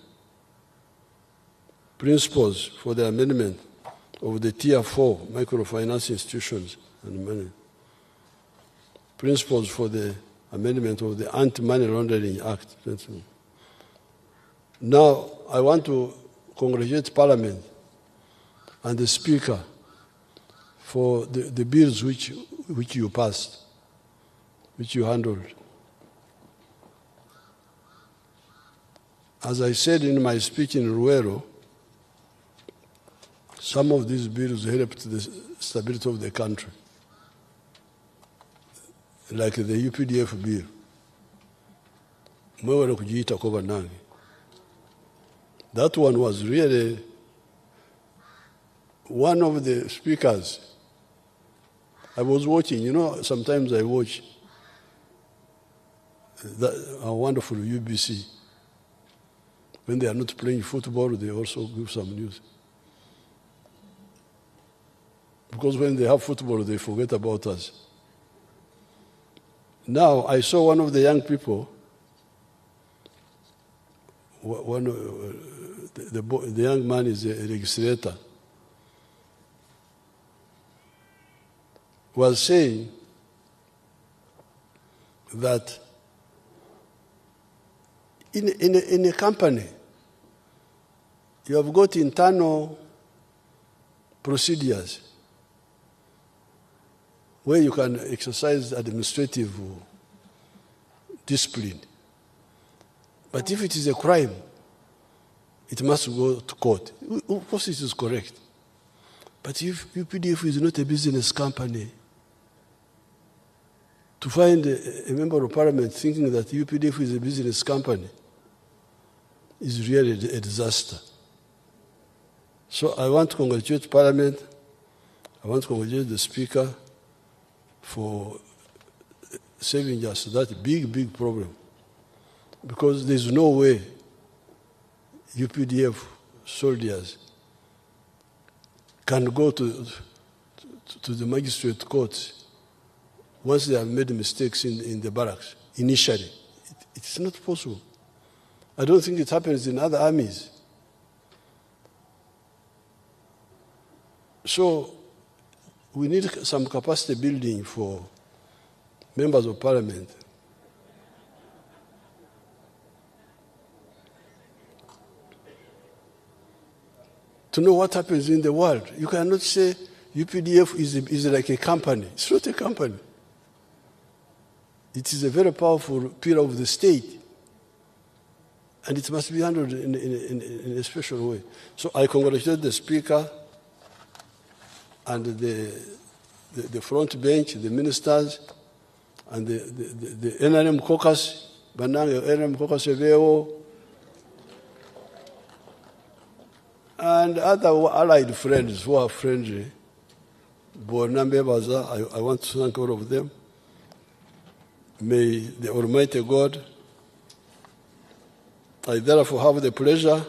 Principles for the amendment of the Tier 4 microfinance institutions and money. Principles for the amendment of the Anti-Money Laundering Act. Now, I want to congratulate Parliament and the Speaker for the bills which you passed, which you handled. As I said in my speech in Ruero, some of these bills helped the stability of the country, like the UPDF bill. That one was really one of the speakers. I was watching, sometimes I watch a wonderful UBC. When they are not playing football, they also give some news. Because when they have football, they forget about us. Now, I saw one of the young people, the young man is a registrator, was saying that in a company, you have got internal procedures where you can exercise administrative discipline. But if it is a crime, it must go to court. Of course, it is correct. But if UPDF is not a business company, to find a member of parliament thinking that UPDF is a business company is really a disaster. So I want to congratulate Parliament. I want to congratulate the Speaker for saving us that big problem. Because there's no way UPDF soldiers can go to the magistrate court once they have made mistakes in the barracks initially. It's not possible. I don't think it happens in other armies. So we need some capacity building for members of parliament. To know what happens in the world. You cannot say UPDF is like a company. It's not a company. It is a very powerful pillar of the state. And it must be handled in a special way. So I congratulate the Speaker and the front bench, the ministers, and the NRM caucus, Banang NRM caucus and other allied friends who are friendly. I want to thank all of them. May the Almighty God, I therefore have the pleasure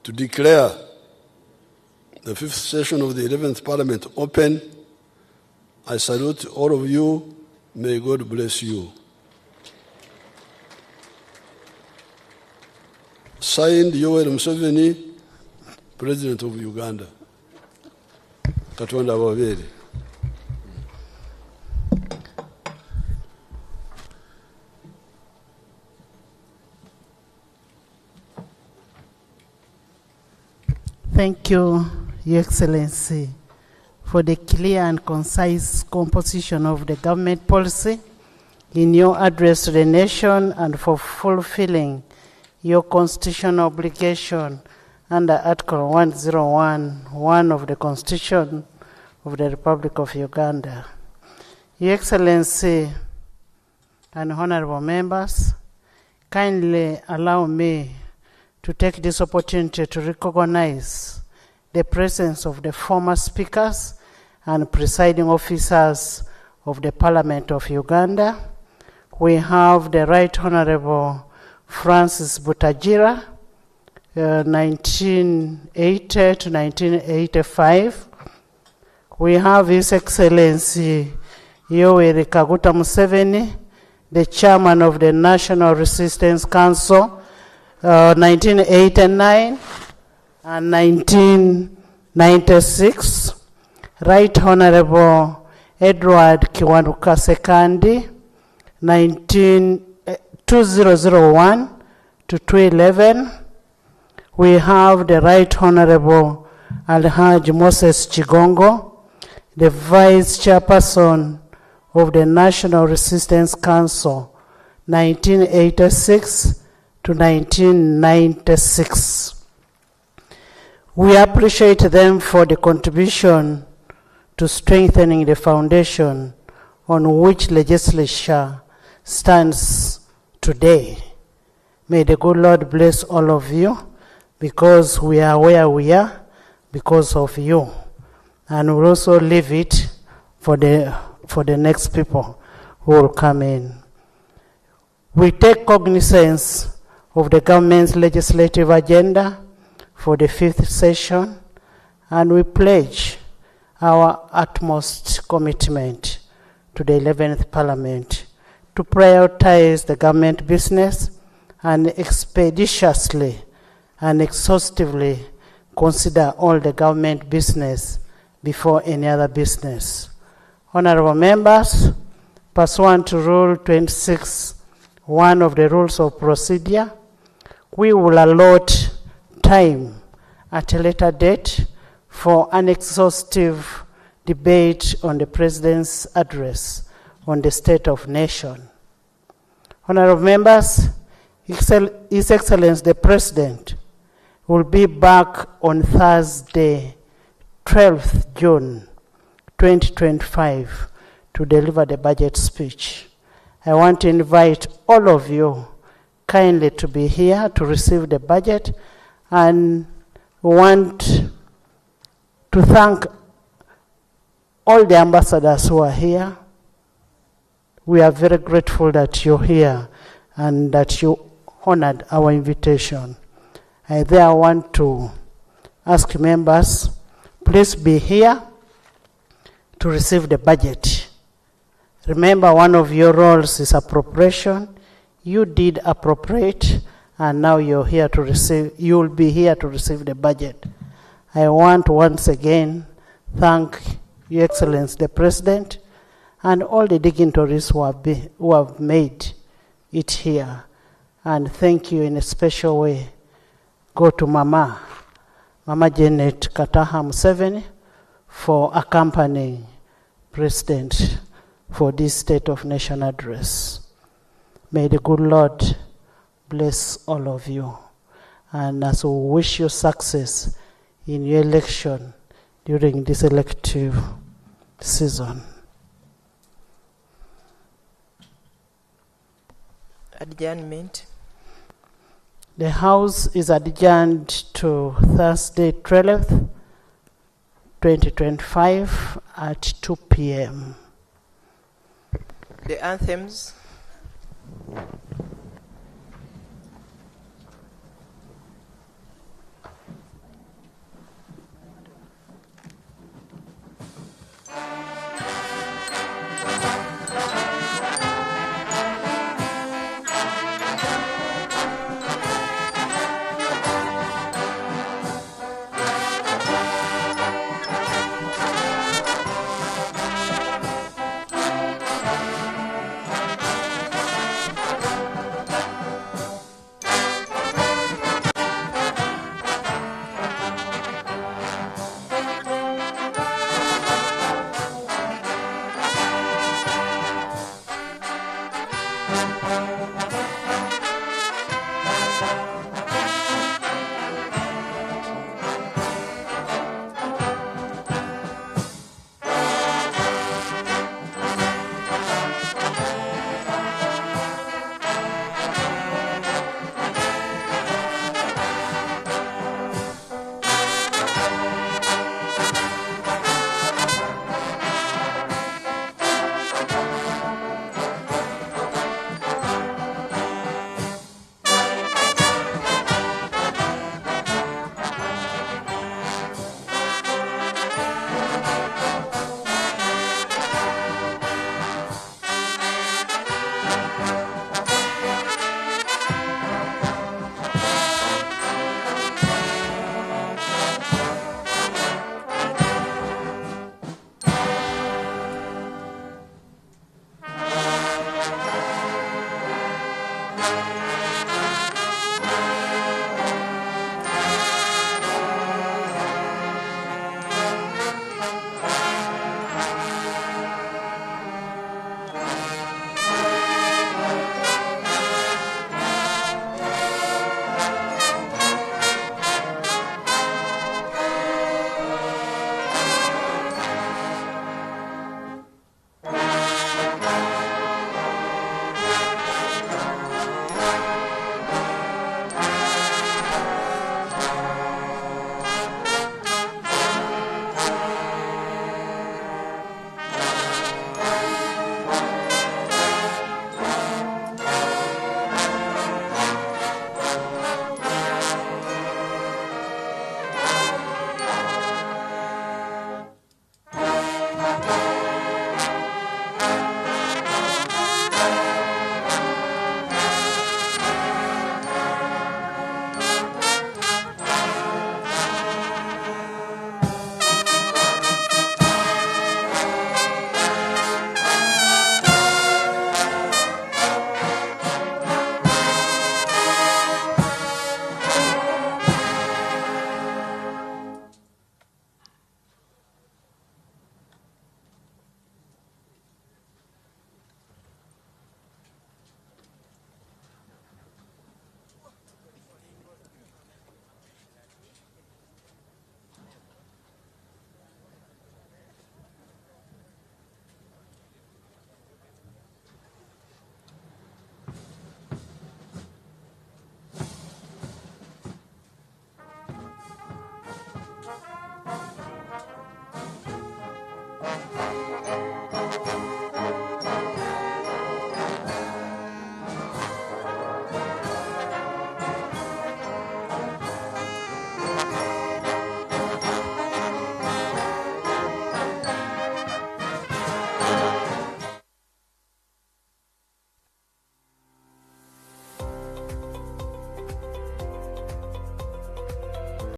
to declare the 5th session of the 11th Parliament open. I salute all of you. May God bless you. Signed, Yoweri Museveni, President of Uganda. Katonda ababeere. Thank you, Your Excellency, for the clear and concise composition of the government policy in your address to the nation and for fulfilling your constitutional obligation under Article 101(1) of the Constitution of the Republic of Uganda. Your Excellency and honorable members, kindly allow me to take this opportunity to recognize the presence of the former speakers and presiding officers of the Parliament of Uganda. We have the Right Honorable Francis Butagira, 1980 to 1985. We have His Excellency Yoweri Kaguta Museveni, the Chairman of the National Resistance Council, 1989 and 1996. Right Honorable Edward Kiwanuka Sekandi, 2001 to 2011. We have the Right Honorable Alhaji Moses Chigongo, the Vice Chairperson of the National Resistance Council, 1986 to 1996. We appreciate them for the contribution to strengthening the foundation on which legislature stands today. May the good Lord bless all of you, because we are where we are because of you. And we'll also leave it for the next people who will come in. We take cognizance of the government's legislative agenda for the 5th session, and we pledge our utmost commitment to the 11th Parliament to prioritize the government business and expeditiously and exhaustively consider all the government business before any other business. Honorable members, pursuant to Rule 26(1) of the Rules of Procedure, we will allot time at a later date for an exhaustive debate on the President's address on the state of nation. Honorable members, His Excellency the President We'll be back on Thursday, 12th June 2025 to deliver the budget speech. I want to invite all of you kindly to be here to receive the budget, and want to thank all the ambassadors who are here. We are very grateful that you're here and that you honored our invitation. I there want to ask members, please be here to receive the budget. Remember, one of your roles is appropriation. You did appropriate, and now you're here to receive, you'll be here to receive the budget. I want once again thank Your Excellency the President and all the dignitaries who have made it here. And thank you in a special way. Go to Mama Janet Kataha Museveni for accompanying President for this State of Nation address. May the good Lord bless all of you. And as we wish you success in your election during this elective season. Adjournment. The House is adjourned to Thursday, 12th, 2025 at 2 p.m. The anthems.